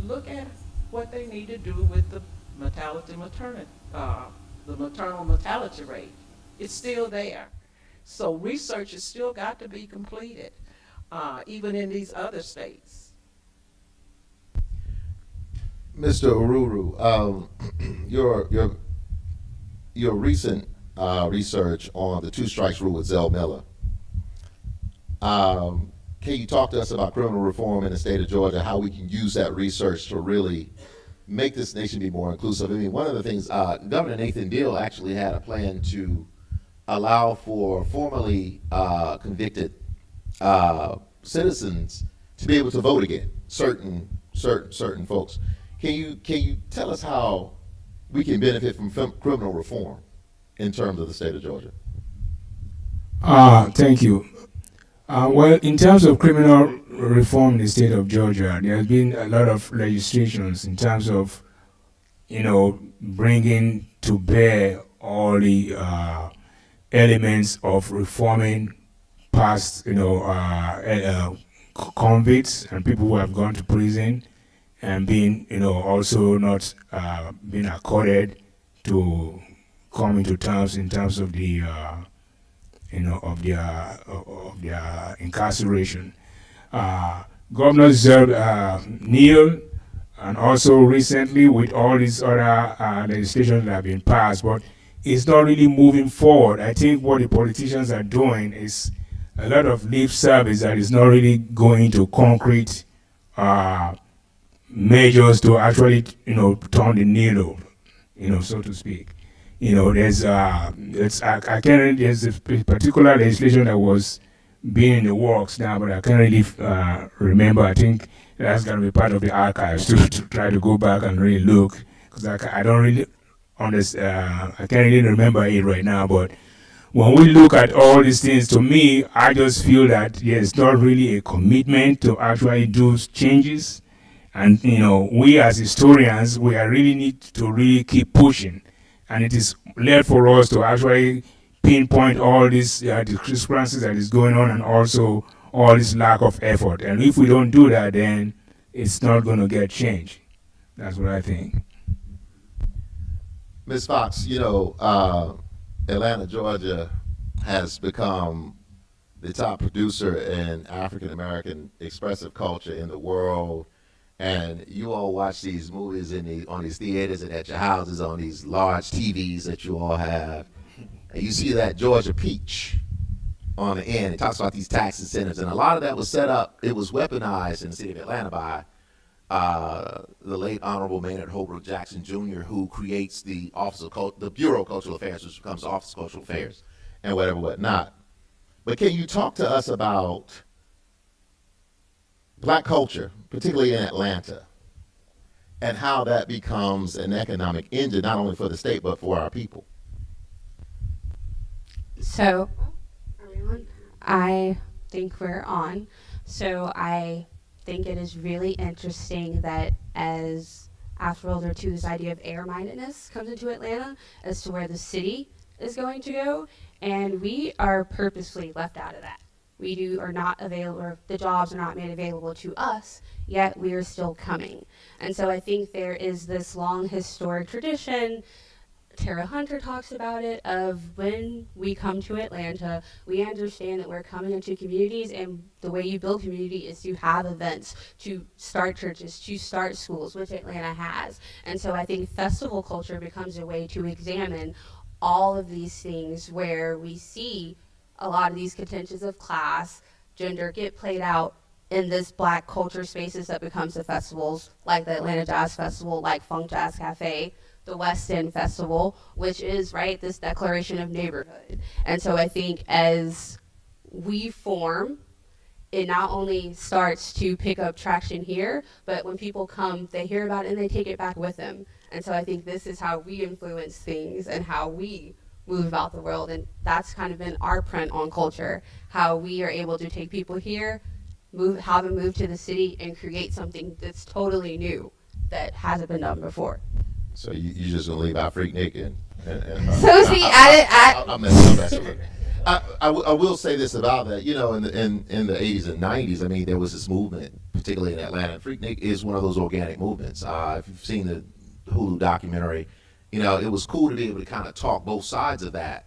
look at what they need to do with the maternal mortality rate. It's still there. So research has still got to be completed, even in these other states. Mr. Oruru, your recent research on the two strikes rule with Zell Miller. Can you talk to us about criminal reform in the state of Georgia, how we can use that research to really make this nation be more inclusive? I mean, one of the things, Governor Nathan Deal actually had a plan to allow for formerly convicted citizens to be able to vote again, certain folks. Can you tell us how we can benefit from criminal reform in terms of the state of Georgia? Thank you. Well, in terms of criminal reform in the state of Georgia, there has been a lot of legislations in terms of, bringing to bear all the elements of reforming past, convicts and people who have gone to prison and being, also not being accorded to come into terms in terms of the, of their incarceration. Governor Neil, and also recently with all these other legislation that have been passed, but it's not really moving forward. I think what the politicians are doing is a lot of lip service that is not really going to concrete measures to actually, turn the needle, so to speak. There's there's a particular legislation that was being in the works now, but I can't really remember. I think that's going to be part of the archives to try to go back and really look, because I don't really understand. I can't really remember it right now. But when we look at all these things, to me, I just feel that there's not really a commitment to actually do changes. And we as historians, we are really need to really keep pushing, and it is left for us to actually pinpoint all these discrepancies that is going on, and also all this lack of effort. And if we don't do that, then it's not going to get changed. That's what I think. Ms. Fox, Atlanta, Georgia has become the top producer in African American expressive culture in the world. And you all watch these movies on these theaters and at your houses on these large TVs that you all have. And you see that Georgia peach on the end. It talks about these tax incentives. And a lot of that was set up, it was weaponized in the city of Atlanta by the late Honorable Maynard Holbrook Jackson Jr., who creates the the Bureau of Cultural Affairs, which becomes the Office of Cultural Affairs and whatnot. But can you talk to us about Black culture, particularly in Atlanta, and how that becomes an economic engine, not only for the state, but for our people? So, everyone, I think we're on. So I think it is really interesting that as after World War II, this idea of air-mindedness comes into Atlanta as to where the city is going to go, and we are purposely left out of that. We are not available, or the jobs are not made available to us, yet we are still coming. And so I think there is this long historic tradition, Tara Hunter talks about it, of when we come to Atlanta, we understand that we're coming into communities, and the way you build community is to have events, to start churches, to start schools, which Atlanta has. And so I think festival culture becomes a way to examine all of these things where we see a lot of these contentions of class, gender get played out in this Black culture spaces that becomes the festivals, like the Atlanta Jazz Festival, like Funk Jazz Cafe, the West End Festival, which is, right, this declaration of neighborhood. And so I think as we form, it not only starts to pick up traction here, but when people come, they hear about it and they take it back with them. And so I think this is how we influence things and how we move about the world, and that's kind of been our print on culture, how we are able to take people here, have them move to the city, and create something that's totally new that hasn't been done before. So you just gonna leave out Freaknik and So see, I'm messing with it. I will say this about that, in the 80s and 90s, I mean, there was this movement, particularly in Atlanta, and Freaknik is one of those organic movements. If you've seen the Hulu documentary, it was cool to be able to kind of talk both sides of that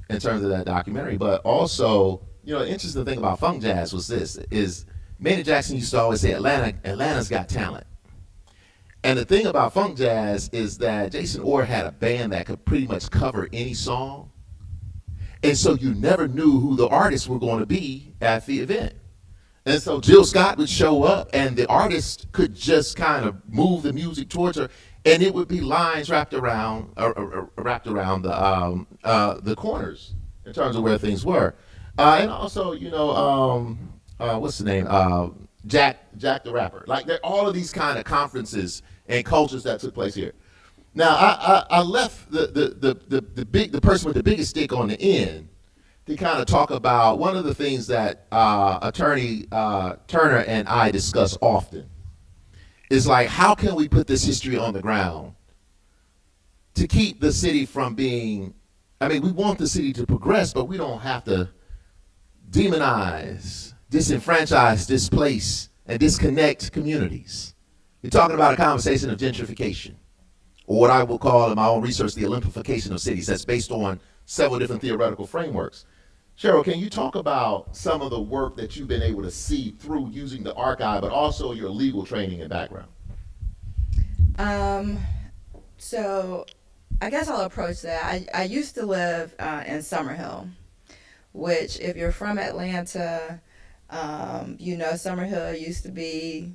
in terms of that documentary. But also, the interesting thing about funk jazz was this, is Maynard Jackson used to always say, Atlanta's got talent. And the thing about funk jazz is that Jason Orr had a band that could pretty much cover any song. And so you never knew who the artists were going to be at the event. And so Jill Scott would show up, and the artist could just kind of move the music towards her, and it would be lines wrapped around the corners in terms of where things were. And also, what's the name? Jack the Rapper. Like, there are all of these kind of conferences and cultures that took place here. Now, I left the person with the biggest stick on the end to kind of talk about one of the things that Attorney Turner and I discuss often. Is like, how can we put this history on the ground to keep the city from being, we want the city to progress, but we don't have to demonize, disenfranchise, displace, and disconnect communities. You're talking about a conversation of gentrification, or what I will call in my own research the Olympification of cities. That's based on several different theoretical frameworks. Cheryl, can you talk about some of the work that you've been able to see through using the archive, but also your legal training and background? So I guess I'll approach that. I used to live in Summerhill, which if you're from Atlanta, you know Summerhill used to be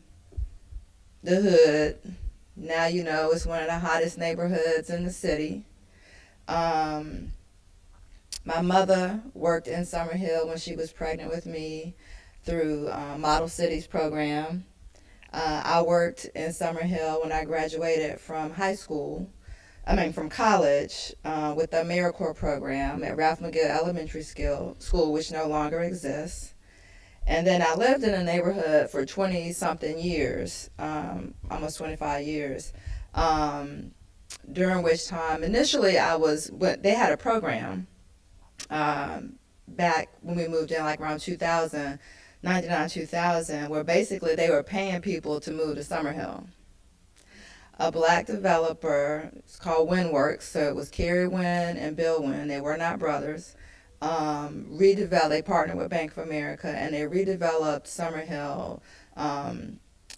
the hood. Now you know it's one of the hottest neighborhoods in the city. My mother worked in Summerhill when she was pregnant with me through Model Cities program. I worked in Summerhill when I graduated from from college with the AmeriCorps program at Ralph McGill Elementary School, which no longer exists. And then I lived in a neighborhood for 20-something years, almost 25 years, during which time, initially they had a program back when we moved in, like around 2000, 99, 2000, where basically they were paying people to move to Summerhill. A black developer, it's called Wynworks, so it was Kerry Wynn and Bill Wynn, they were not brothers, they partnered with Bank of America, and they redeveloped Summerhill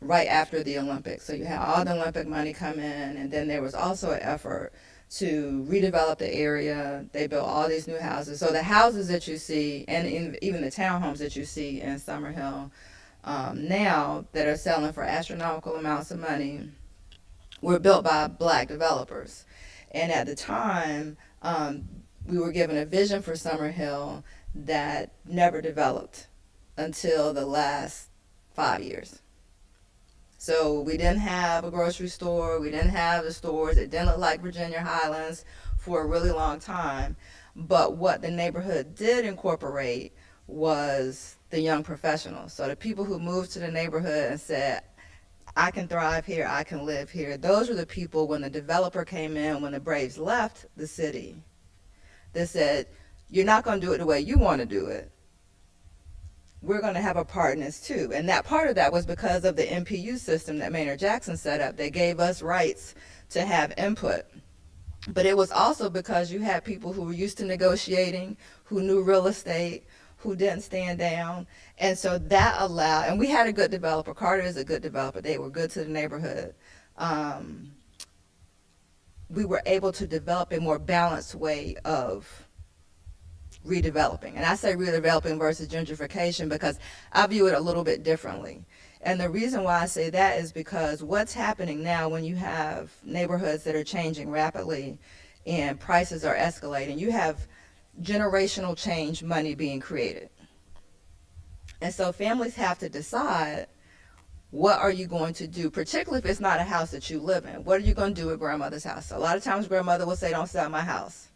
right after the Olympics. So you had all the Olympic money come in, and then there was also an effort to redevelop the area. They built all these new houses. So the houses that you see, and even the townhomes that you see in Summerhill now that are selling for astronomical amounts of money, were built by black developers. And at the time, we were given a vision for Summerhill that never developed until the last 5 years. So we didn't have a grocery store, we didn't have the stores, it didn't look like Virginia Highlands for a really long time. But what the neighborhood did incorporate was the young professionals. So the people who moved to the neighborhood and said, I can thrive here, I can live here. Those were the people, when the developer came in, when the Braves left the city, they said, you're not going to do it the way you want to do it. We're going to have a part in this too. And that part of that was because of the MPU system that Maynard Jackson set up. They gave us rights to have input. But it was also because you had people who were used to negotiating, who knew real estate, who didn't stand down. And so that allowed, and we had a good developer. Carter is a good developer. They were good to the neighborhood. We were able to develop a more balanced way of redeveloping. And I say redeveloping versus gentrification because I view it a little bit differently. And the reason why I say that is because what's happening now when you have neighborhoods that are changing rapidly and prices are escalating, you have generational change money being created. And so families have to decide, what are you going to do, particularly if it's not a house that you live in? What are you going to do with grandmother's house? A lot of times grandmother will say, don't sell my house.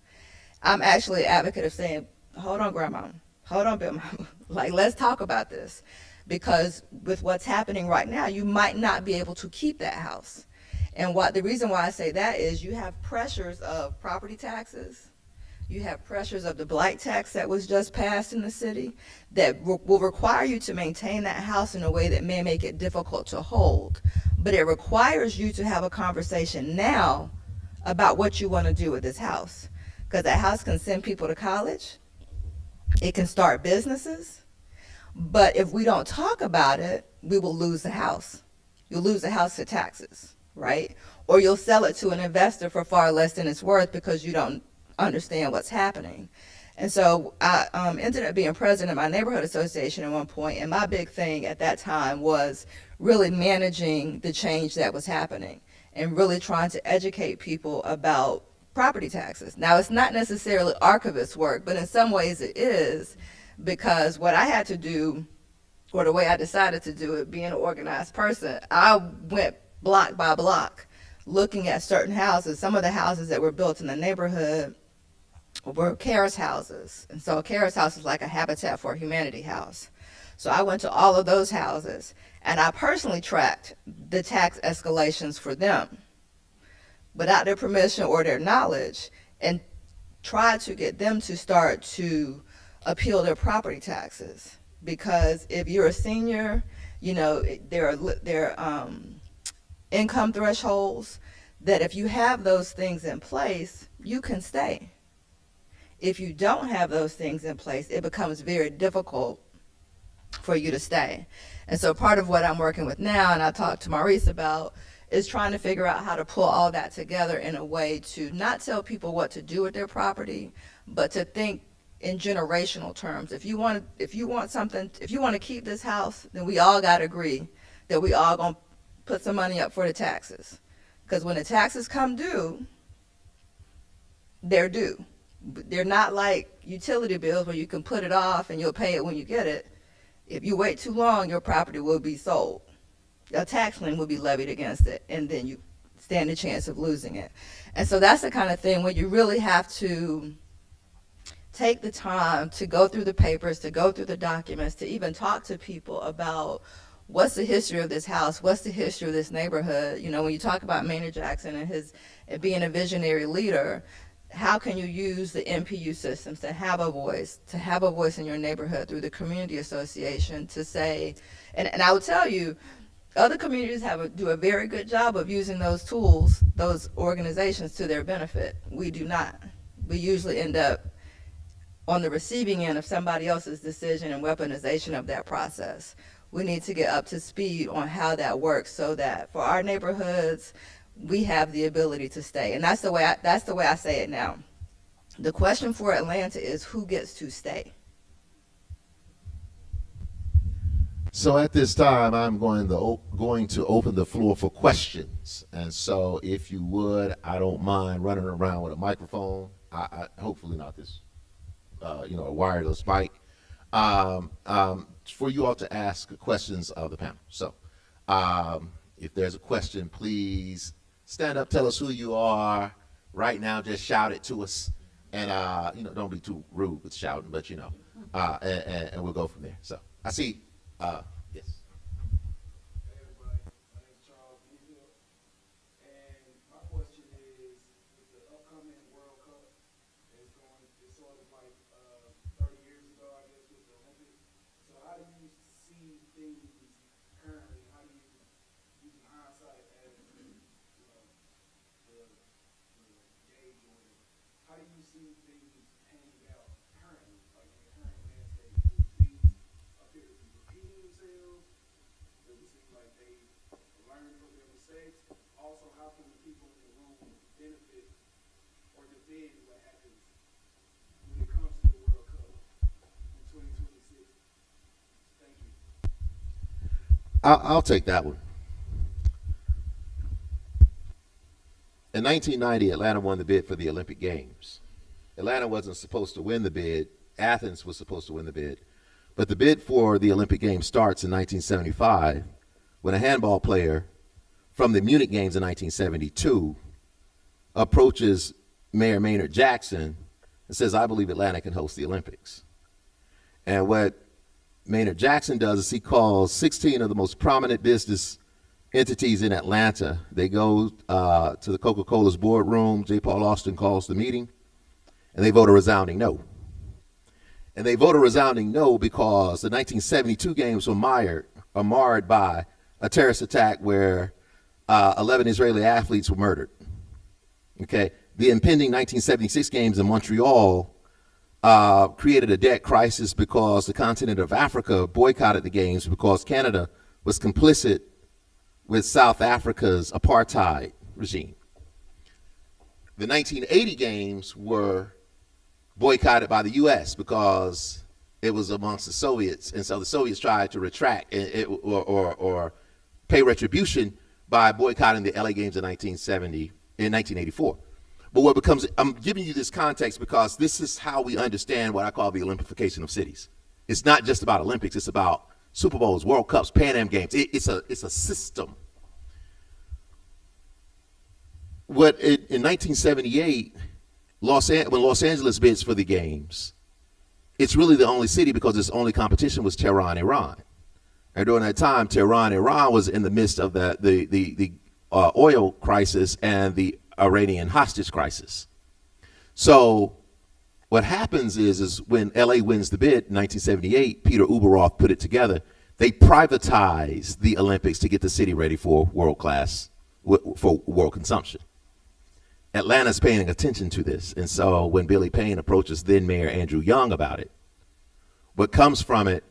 I'm actually an advocate of saying, hold on, grandma, hold on, big mama. Like, let's talk about this. Because with what's happening right now, you might not be able to keep that house. And the reason why I say that is you have pressures of property taxes. You have pressures of the blight tax that was just passed in the city that will require you to maintain that house in a way that may make it difficult to hold. But it requires you to have a conversation now about what you want to do with this house. Because that house can send people to college. It can start businesses. But if we don't talk about it, we will lose the house. You'll lose the house to taxes, right? Or you'll sell it to an investor for far less than it's worth because you don't understand what's happening. And so I ended up being president of my neighborhood association at one point, and my big thing at that time was really managing the change that was happening and really trying to educate people about property taxes. Now, it's not necessarily archivist work, but in some ways it is, because what I had to do, or the way I decided to do it, being an organized person, I went block by block looking at certain houses. Some of the houses that were built in the neighborhood were Caris houses. And so a Caris house is like a Habitat for Humanity house. So I went to all of those houses, and I personally tracked the tax escalations for them without their permission or their knowledge, and tried to get them to start to appeal their property taxes. Because if you're a senior, you know, there are income thresholds that if you have those things in place, you can stay. If you don't have those things in place, it becomes very difficult for you to stay. And so part of what I'm working with now, and I talked to Maurice about, is trying to figure out how to pull all that together in a way to not tell people what to do with their property, but to think in generational terms. If you want to keep this house, then we all got to agree that we all going to put some money up for the taxes. Because when the taxes come due, they're due. They're not like utility bills where you can put it off and you'll pay it when you get it. If you wait too long, your property will be sold. A tax lien will be levied against it, and then you stand a chance of losing it. And so that's the kind of thing where you really have to take the time to go through the papers, to go through the documents, to even talk to people about what's the history of this house, what's the history of this neighborhood. You know, when you talk about Maynard Jackson and his being a visionary leader, how can you use the MPU systems to have a voice in your neighborhood through the community association to say, and I would tell you, other communities do a very good job of using those tools, those organizations, to their benefit. We do not. We usually end up on the receiving end of somebody else's decision and weaponization of that process. We need to get up to speed on how that works so that for our neighborhoods, we have the ability to stay. And that's the way I say it now. The question for Atlanta is who gets to stay. So at this time, I'm going to open the floor for questions. And so if you would, I don't mind running around with a microphone. I hopefully not this, a wireless mic, for you all to ask questions of the panel. So if there's a question, please stand up, tell us who you are. Right now, just shout it to us. And, don't be too rude with shouting, but, and we'll go from there. So I see, yes. Hey everybody, my name is Cheryl. And my question is, with the upcoming World Cup, it's sort of like 30 years ago, I guess, with the Olympics. So how do you see things currently? How do you, using hindsight as the gauge or whatever, how do you see things panning out currently, like in the current landscape? Do things appear to be repeating themselves? Does it seem like they learn from their mistakes? Also, how can the people in the room benefit or defend what happens when it comes to the World Cup in 2026? Thank you. I'll take that one. In 1990, Atlanta won the bid for the Olympic Games. Atlanta wasn't supposed to win the bid. Athens was supposed to win the bid. But the bid for the Olympic Games starts in 1975 when a handball player from the Munich Games in 1972 approaches Mayor Maynard Jackson and says, I believe Atlanta can host the Olympics. And what Maynard Jackson does is he calls 16 of the most prominent business entities in Atlanta. They go to the Coca-Cola's boardroom. J. Paul Austin calls the meeting, and they vote a resounding no. And they vote a resounding no because the 1972 games were marred by a terrorist attack where 11 Israeli athletes were murdered. Okay, the impending 1976 games in Montreal created a debt crisis because the continent of Africa boycotted the games because Canada was complicit with South Africa's apartheid regime. The 1980 games were boycotted by the U.S. because it was amongst the Soviets, and so the Soviets tried to retract or pay retribution by boycotting the LA Games in 1984. But what becomes, I'm giving you this context because this is how we understand what I call the Olympification of cities. It's not just about Olympics, it's about Super Bowls, World Cups, Pan Am Games. It's a system. In 1978, when Los Angeles bids for the games, it's really the only city because its only competition was Tehran, Iran. And during that time, Tehran, Iran was in the midst of the oil crisis and the Iranian hostage crisis. So What happens is when LA wins the bid in 1978, Peter Uberoth put it together. They privatized the Olympics to get the city ready for for world consumption. Atlanta's paying attention to this. And so when Billy Payne approaches then Mayor Andrew Young about it, what comes from it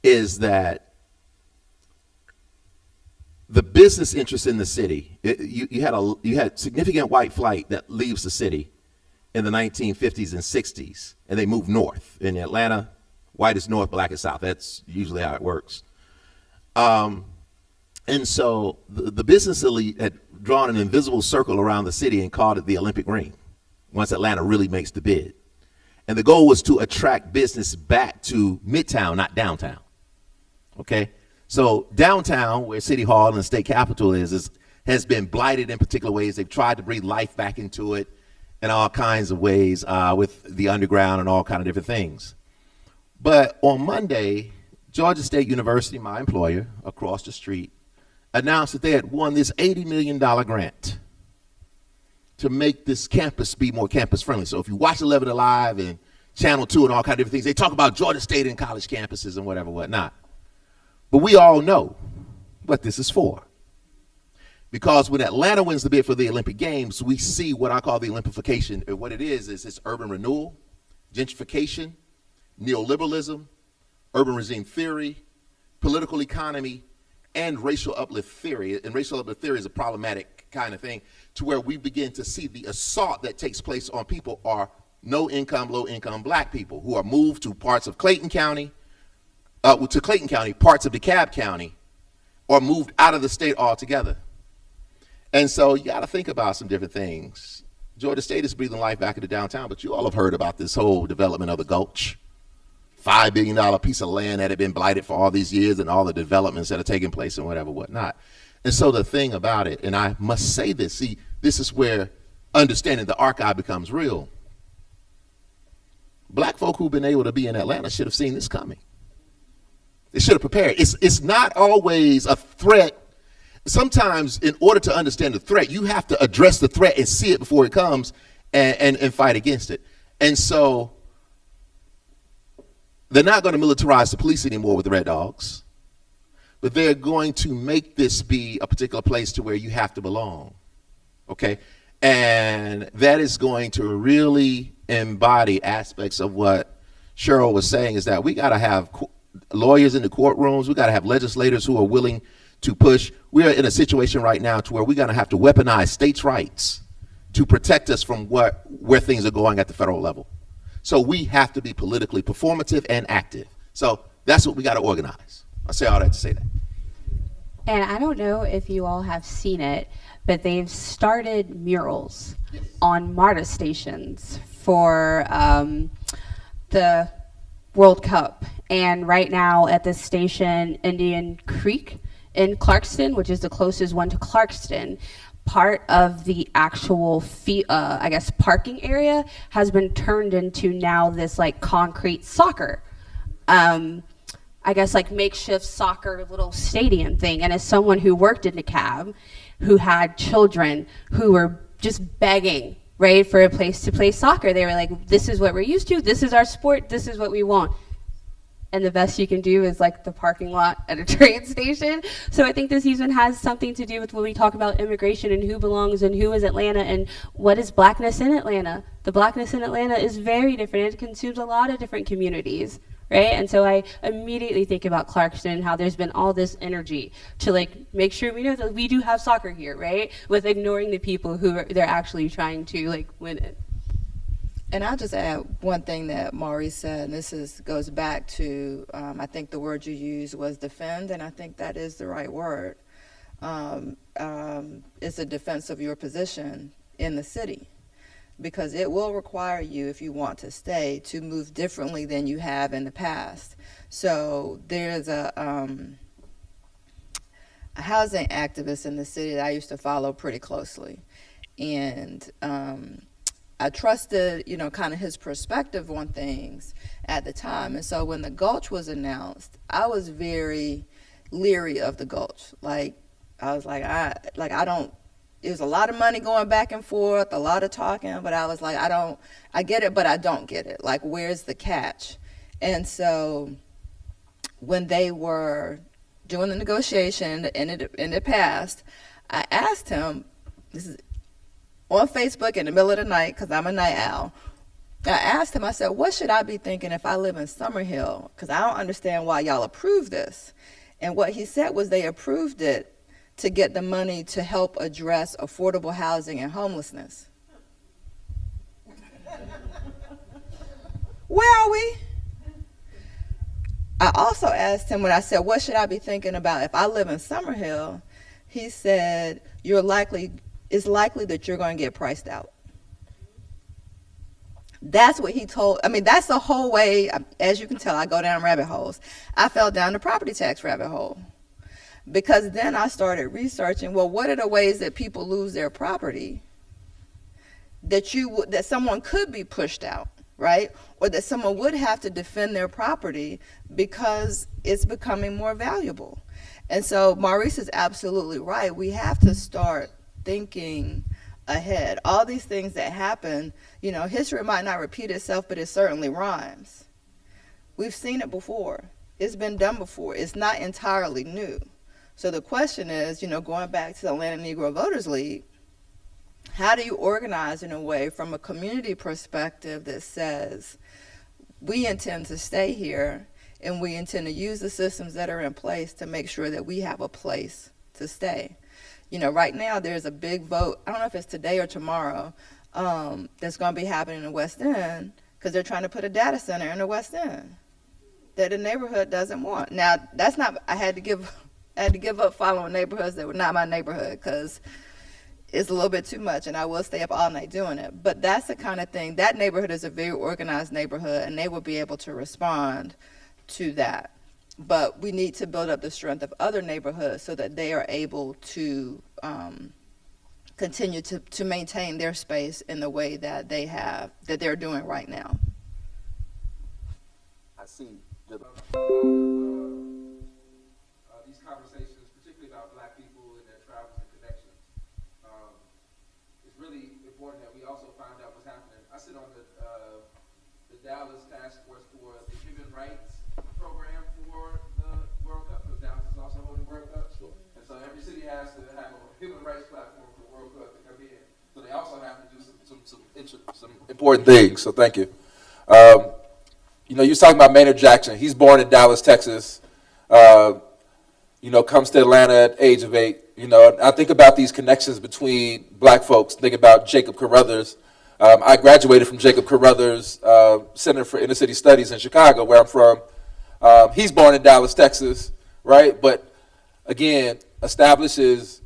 is that the business interest in the city, you had significant white flight that leaves the city in the 1950s and 60s, and they move north. In Atlanta, white is north, black is south. That's usually how it works. And so the business elite had drawn an invisible circle around the city and called it the Olympic Ring, once Atlanta really makes the bid. And the goal was to attract business back to Midtown, not downtown. Okay? So downtown, where City Hall and the state capitol has been blighted in particular ways. They've tried to breathe life back into it in all kinds of ways with the underground and all kind of different things. But on Monday, Georgia State University, my employer, across the street, announced that they had won this $80 million grant to make this campus be more campus friendly. So if you watch 11 Alive and Channel 2 and all kinds of different things, they talk about Georgia State and college campuses and whatnot. But we all know what this is for. Because when Atlanta wins the bid for the Olympic Games, we see what I call the Olympification. What it is it's urban renewal, gentrification, neoliberalism, urban regime theory, political economy, and racial uplift theory. And racial uplift theory is a problematic kind of thing to where we begin to see the assault that takes place on people are no-income, low-income black people who are moved to parts of Clayton County, parts of DeKalb County, or moved out of the state altogether. And so you got to think about some different things. Georgia State is breathing life back into downtown, but you all have heard about this whole development of the Gulch. $5 billion piece of land that had been blighted for all these years and all the developments that are taking place and whatnot. And so the thing about it, and I must say this, see, this is where understanding the archive becomes real. Black folk who've been able to be in Atlanta should have seen this coming. They should have prepared. It's not always a threat. Sometimes in order to understand the threat, you have to address the threat and see it before it comes and fight against it. And so they're not going to militarize the police anymore with the Red Dogs, but they're going to make this be a particular place to where you have to belong, okay? And that is going to really embody aspects of what Cheryl was saying, is that we got to have lawyers in the courtrooms, we got to have legislators who are willing to push. We are in a situation right now to where we're going to have to weaponize states' rights to protect us from where things are going at the federal level. So we have to be politically performative and active. So that's what we got to organize. I say all that to say that. And I don't know if you all have seen it, but they've started murals on MARTA stations for the World Cup. And right now at the station Indian Creek in Clarkston, which is the closest one to Clarkston, part of the actual parking area has been turned into now this like concrete soccer, makeshift soccer little stadium thing. And as someone who worked in DeKalb, who had children who were just begging, right, for a place to play soccer, they were like, this is what we're used to, this is our sport, this is what we want. And the best you can do is like the parking lot at a train station. So I think this even has something to do with when we talk about immigration and who belongs and who is Atlanta and what is blackness in Atlanta. The blackness in Atlanta is very different. It consumes a lot of different communities, right? And so I immediately think about Clarkston and how there's been all this energy to like make sure we know that we do have soccer here, right? With ignoring the people who they're actually trying to like win it. And I'll just add one thing that Maurice said, and this goes back to, I think the word you used was defend, and I think that is the right word. It's a defense of your position in the city, because it will require you, if you want to stay, to move differently than you have in the past. So there's a housing activist in the city that I used to follow pretty closely, and I trusted, kind of his perspective on things at the time. And so when the Gulch was announced, I was very leery of the Gulch. I it was a lot of money going back and forth, a lot of talking, but I was like, I get it, but I don't get it. Like, where's the catch? And so when they were doing the negotiation and it passed, I asked him, this is on Facebook in the middle of the night, because I'm a night owl. I asked him, I said, what should I be thinking if I live in Summerhill? Because I don't understand why y'all approved this. And what he said was they approved it to get the money to help address affordable housing and homelessness. Where are we? I also asked him when I said, what should I be thinking about if I live in Summerhill? He said, it's likely that you're going to get priced out. That's what he told. I mean, that's the whole way. As you can tell, I go down rabbit holes. I fell down the property tax rabbit hole, because then I started researching, well, what are the ways that people lose their property that someone could be pushed out, right? Or that someone would have to defend their property because it's becoming more valuable. And so Maurice is absolutely right. We have to start thinking ahead. All these things that happen, history might not repeat itself, but it certainly rhymes. We've seen it before. It's been done before. It's not entirely new. So the question is, going back to the Atlanta Negro Voters League, how do you organize in a way from a community perspective that says, we intend to stay here and we intend to use the systems that are in place to make sure that we have a place to stay. Right now there's a big vote, I don't know if it's today or tomorrow, that's going to be happening in the West End, because they're trying to put a data center in the West End that the neighborhood doesn't want. Now, that's not, I had to give up following neighborhoods that were not my neighborhood, because it's a little bit too much, and I will stay up all night doing it. But that's the kind of thing, that neighborhood is a very organized neighborhood, and they will be able to respond to that. But we need to build up the strength of other neighborhoods so that they are able to continue to maintain their space in the way that they're doing right now. I see. These conversations, particularly about Black people and their travels and connections, it's really important that we also find out what's happening. I sit on the Dallas Task Force for the Human Rights Program for the World Cup, because Dallas is also holding World Cup. Sure. And so every city has to have a human rights platform for the World Cup to come in. So they also have to do some important things. So thank you. You're talking about Maynard Jackson. He's born in Dallas, Texas. Comes to Atlanta at the age of 8. I think about these connections between Black folks. Think about Jacob Carruthers. I graduated from Jacob Carruthers Center for Inner City Studies in Chicago, where I'm from. He's born in Dallas, Texas, right? But again, establishes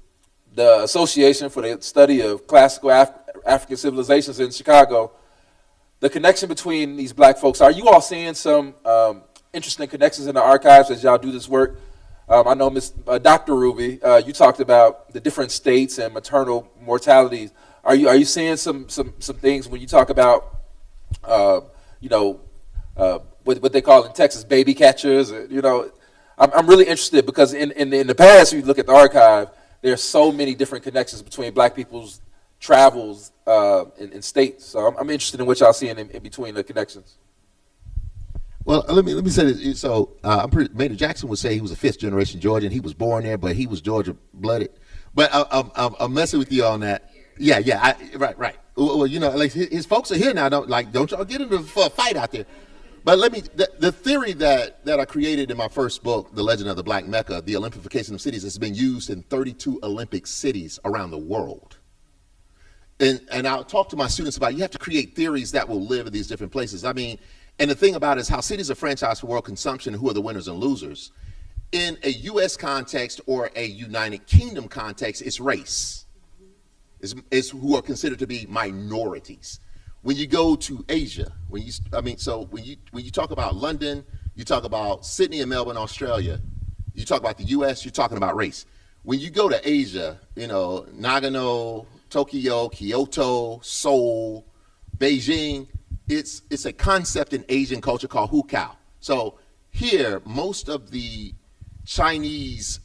the Association for the Study of Classical African Civilizations in Chicago. The connection between these Black folks, are you all seeing some interesting connections in the archives as y'all do this work? I know Dr. Ruby, you talked about the different states and maternal mortality. Are you seeing some things when you talk about, what they call in Texas baby catchers? I'm really interested because in the past, if you look at the archive, there's so many different connections between Black people's travels in states. So I'm interested in what y'all seeing in between the connections. Well, let me say this. So Maynard Jackson would say he was a 5th generation Georgian. He was born there, but he was Georgia blooded. But I'm messing with you on that. Yeah. Right. Well, like his folks are here now. Don't y'all get into a fight out there. But the theory that I created in my first book, The Legend of the Black Mecca, the Olympification of cities, has been used in 32 Olympic cities around the world. And I'll talk to my students about, you have to create theories that will live in these different places. I mean, and the thing about it is how cities are franchised for world consumption, who are the winners and losers. In a U.S. context or a United Kingdom context, it's race. It's who are considered to be minorities. When you go to Asia, when you talk about London, you talk about Sydney and Melbourne, Australia, you talk about the U.S., you're talking about race. When you go to Asia, Nagano, Tokyo, Kyoto, Seoul, Beijing, it's a concept in Asian culture called hukao. So here, most of the Chinese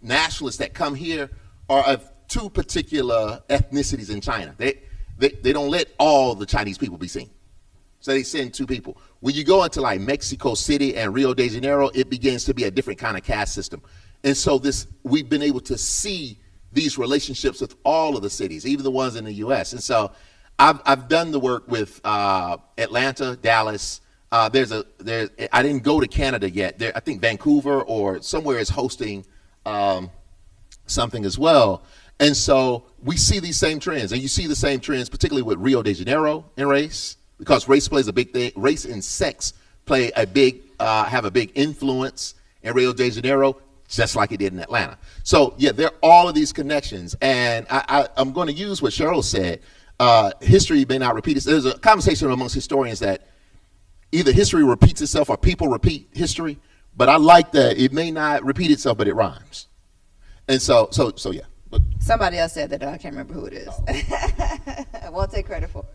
nationalists that come here are of two particular ethnicities in China. They don't let all the Chinese people be seen. So they send two people. When you go into like Mexico City and Rio de Janeiro, it begins to be a different kind of caste system. And so we've been able to see these relationships with all of the cities, even the ones in the US. And so I've done the work with Atlanta, Dallas. I didn't go to Canada yet. I think Vancouver or somewhere is hosting something as well. And so we see these same trends, and you see the same trends, particularly with Rio de Janeiro and race, because race plays a big thing. Race and sex have a big influence in Rio de Janeiro, just like it did in Atlanta. So yeah, there are all of these connections, and I'm going to use what Cheryl said. History may not repeat itself. There's a conversation amongst historians that either history repeats itself or people repeat history, but I like that it may not repeat itself, but it rhymes. And so yeah. Somebody else said that, though. I can't remember who it is. I won't take credit for it.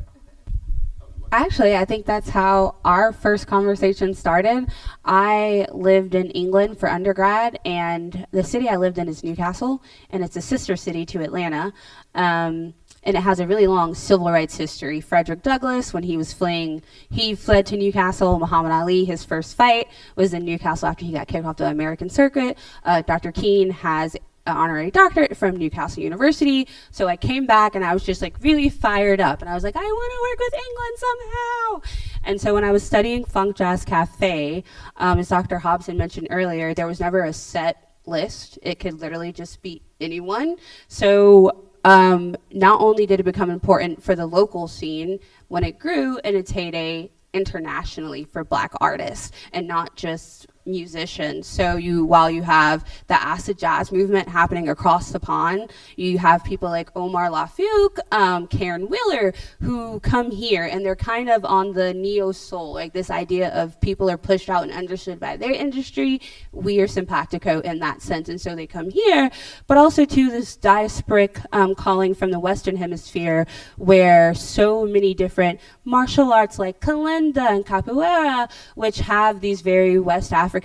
Actually, I think that's how our first conversation started. I lived in England for undergrad, and the city I lived in is Newcastle, and it's a sister city to Atlanta. And it has a really long civil rights history. Frederick Douglass, when he was fleeing, he fled to Newcastle. Muhammad Ali, his first fight was in Newcastle after he got kicked off the American circuit. Dr. King has an honorary doctorate from Newcastle University. So I came back and I was just like really fired up. And I was like, I want to work with England somehow. And so when I was studying Funk Jazz Cafe, as Dr. Hobson mentioned earlier, there was never a set list. It could literally just be anyone. So not only did it become important for the local scene when it grew in its heyday internationally for Black artists and not just musicians. So while you have the acid jazz movement happening across the pond, you have people like Omar Lafouque, Karen Wheeler, who come here and they're kind of on the neo soul, like this idea of people are pushed out and understood by their industry. We are simpatico in that sense, and so they come here, but also to this diasporic calling from the Western Hemisphere, where so many different martial arts like Kalenda and Capoeira, which have these very West African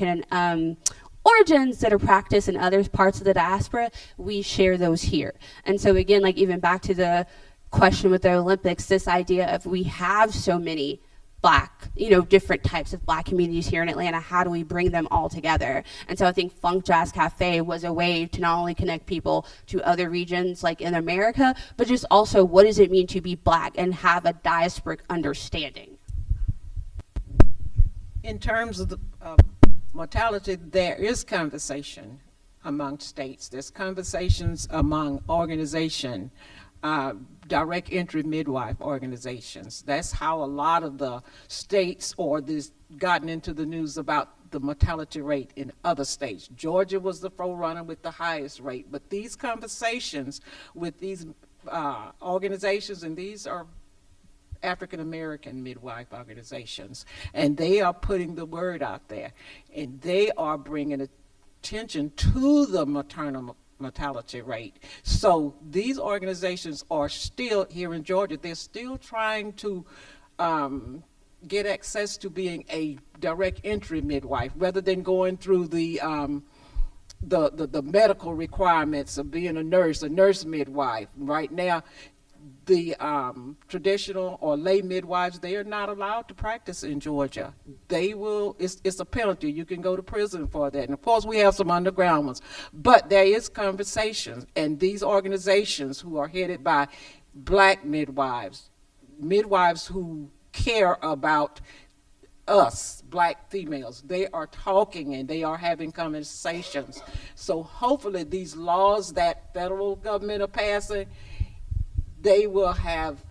origins that are practiced in other parts of the diaspora, we share those here. And so again, like even back to the question with the Olympics, this idea of we have so many Black, different types of Black communities here in Atlanta, how do we bring them all together? And so I think Funk Jazz Cafe was a way to not only connect people to other regions like in America, but just also what does it mean to be Black and have a diasporic understanding? In terms of the mortality, there is conversation among states. There's conversations among organizations, direct entry midwife organizations. That's how a lot of the states or this gotten into the news about the mortality rate in other states. Georgia was the forerunner with the highest rate, but these conversations with these organizations, and these are African American midwife organizations, and they are putting the word out there, and they are bringing attention to the maternal mortality rate. So these organizations are still here in Georgia. They're still trying to get access to being a direct entry midwife, rather than going through the medical requirements of being a nurse midwife. Right now, the traditional or lay midwives, they are not allowed to practice in Georgia. They will, it's a penalty. You can go to prison for that. And of course we have some underground ones, but there is conversations, and these organizations who are headed by Black midwives who care about us, Black females, they are talking and they are having conversations. So hopefully these laws that federal government are passing, they will have,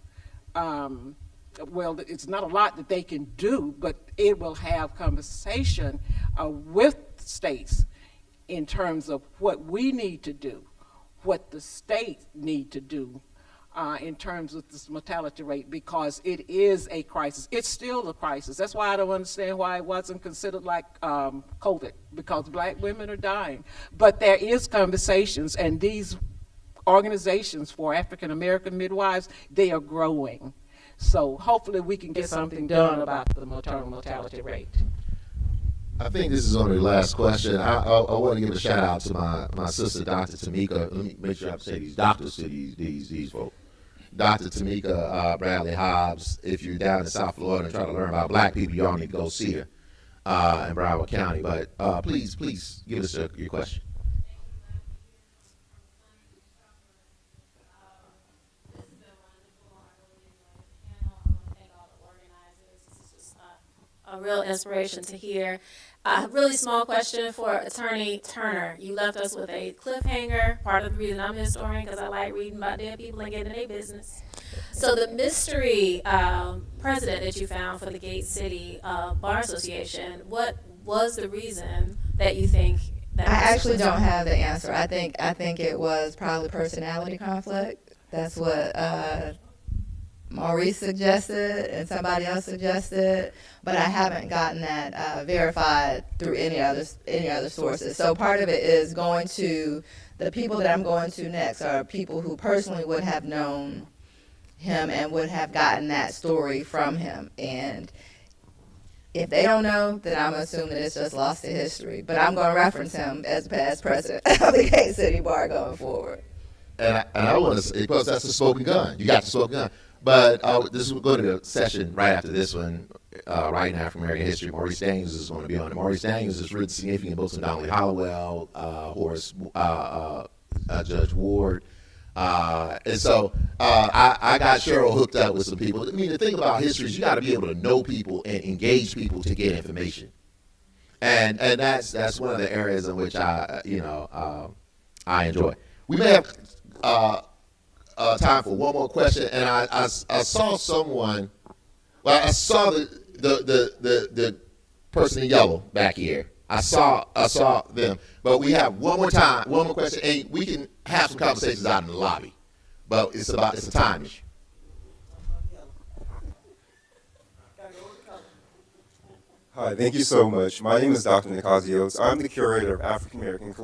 well, it's not a lot that they can do, but it will have conversation with states in terms of what we need to do, what the states need to do in terms of this mortality rate, because it is a crisis. It's still a crisis. That's why I don't understand why it wasn't considered like COVID, because Black women are dying. But there is conversations, and these organizations for African American midwives, they are growing. So hopefully we can get something done about the maternal mortality rate. I think this is only the last question. I want to give a shout out to my sister, Dr. Tamika. Let me make sure I say these doctors to these folks. Dr. Tamika Bradley Hobbs. If you're down in South Florida and trying to learn about black people, y'all need to go see her in Broward County. But please give us your question. A real inspiration to hear. A really small question for Attorney Turner. You left us with a cliffhanger. Part of the reason I'm a historian because I like reading about dead people and getting in their business. So the mystery president that you found for the Gate City Bar Association, what was the reason that you think that? I actually don't have the answer. I think it was probably personality conflict. That's what Maurice suggested and somebody else suggested, but I haven't gotten that verified through any other sources. So part of it is going to the people that I'm going to next are people who personally would have known him and would have gotten that story from him. And if they don't know, then I'm assuming that it's just lost to history. But I'm going to reference him as past president of the Gate City Bar going forward. And I want to say, because that's the smoking gun. You got the smoking gun. But this is going to be a session right after this one, right in African American history. Maurice Daniels is going to be on it. Maurice Daniels has written significant books on Donnelly Hollowell, Horace, Judge Ward. And so I got Cheryl hooked up with some people. I mean, the thing about history is you got to be able to know people and engage people to get information. And that's one of the areas in which I enjoy. We may have time for one more question, and I saw someone. Well, I saw the person in yellow back here. I saw them, but we have one more question, and we can have some conversations out in the lobby. But it's a time issue. Hi, thank you so much. My name is Dr. Nicasios. I'm the curator of African American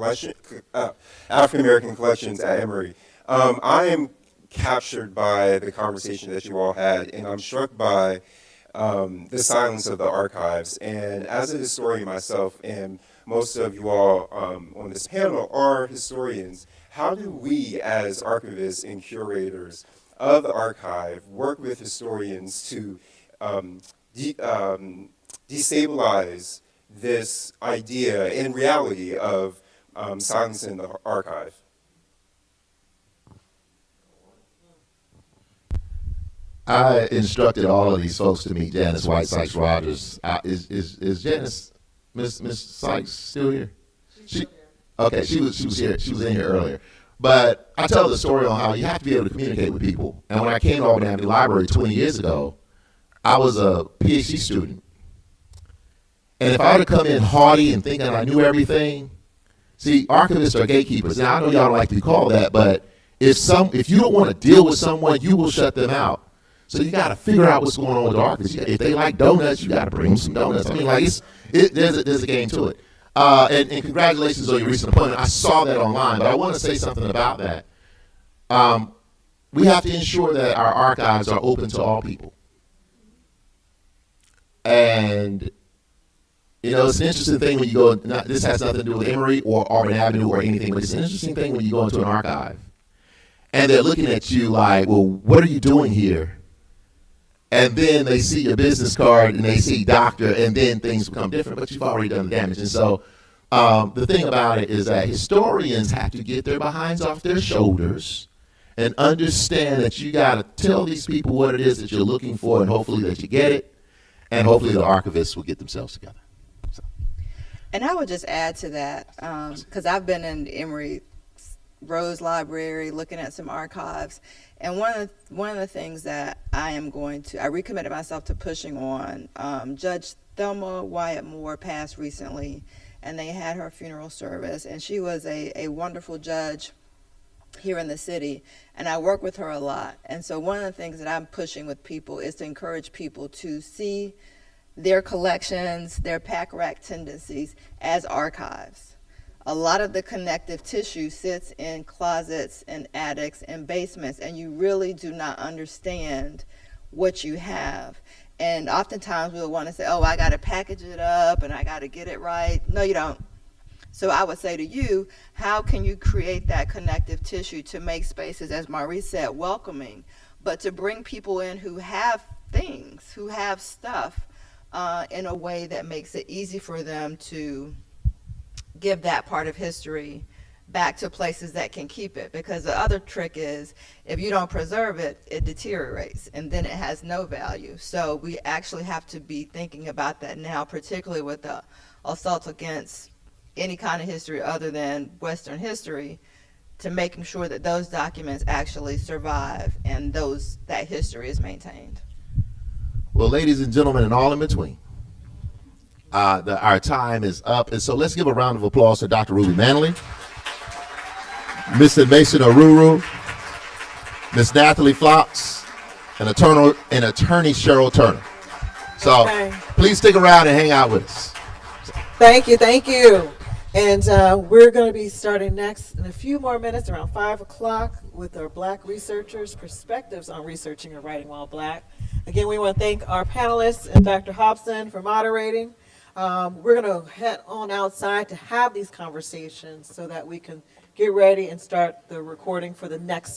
collections at Emory. I am captured by the conversation that you all had, and I'm struck by the silence of the archives. And as a historian myself, and most of you all on this panel are historians, how do we as archivists and curators of the archive work with historians to destabilize this idea and reality of silence in the archive? I instructed all of these folks to meet Janice White Sykes Rogers. Is Janice, Miss Sykes still here? Okay, she was here. She was in here earlier. But I tell the story on how you have to be able to communicate with people. And when I came to Albany Avenue Library 20 years ago, I was a Ph.D. student. And if I were to come in haughty and thinking I knew everything, see, archivists are gatekeepers. Now, I know y'all don't like to be called that, but if you don't want to deal with someone, you will shut them out. So you got to figure out what's going on with the archivists. If they like donuts, you got to bring them some donuts. I mean, like there's a game to it. And congratulations on your recent appointment. I saw that online, but I want to say something about that. We have to ensure that our archives are open to all people. And it's an interesting thing when you go. This has nothing to do with Emory or Auburn Avenue or anything, but it's an interesting thing when you go into an archive, and they're looking at you like, "Well, what are you doing here?" And then they see your business card and they see doctor, and then things become different, but you've already done the damage. And so the thing about it is that historians have to get their behinds off their shoulders and understand that you got to tell these people what it is that you're looking for, and hopefully that you get it, and hopefully the archivists will get themselves together. So. And I would just add to that, because I've been in Emory Rose Library looking at some archives, and one of the things that I recommitted myself to pushing on. Judge Thelma Wyatt Moore passed recently, and they had her funeral service, and she was a wonderful judge here in the city, and I work with her a lot. And so one of the things that I'm pushing with people is to encourage people to see their collections, their pack rack tendencies as archives. A lot of the connective tissue sits in closets and attics and basements, and you really do not understand what you have. And oftentimes we'll want to say, oh, I got to package it up and I got to get it right. No, you don't. So I would say to you, how can you create that connective tissue to make spaces, as Maurice said, welcoming, but to bring people in who have things, who have stuff, in a way that makes it easy for them to give that part of history back to places that can keep it. Because the other trick is, if you don't preserve it, it deteriorates and then it has no value. So we actually have to be thinking about that now, particularly with the assault against any kind of history other than Western history, to making sure that those documents actually survive and that history is maintained. Well, ladies and gentlemen, and all in between, our time is up, and so let's give a round of applause to Dr. Ruby Manley, Mr. Mason Oruru, Miss Nathalie Fox, and attorney Cheryl Turner. So please stick around and hang out with us. Thank you. And we're going to be starting next in a few more minutes, around 5 o'clock, with our Black researchers' perspectives on researching and writing while Black. Again, we want to thank our panelists and Dr. Hobson for moderating. We're going to head on outside to have these conversations so that we can get ready and start the recording for the next session.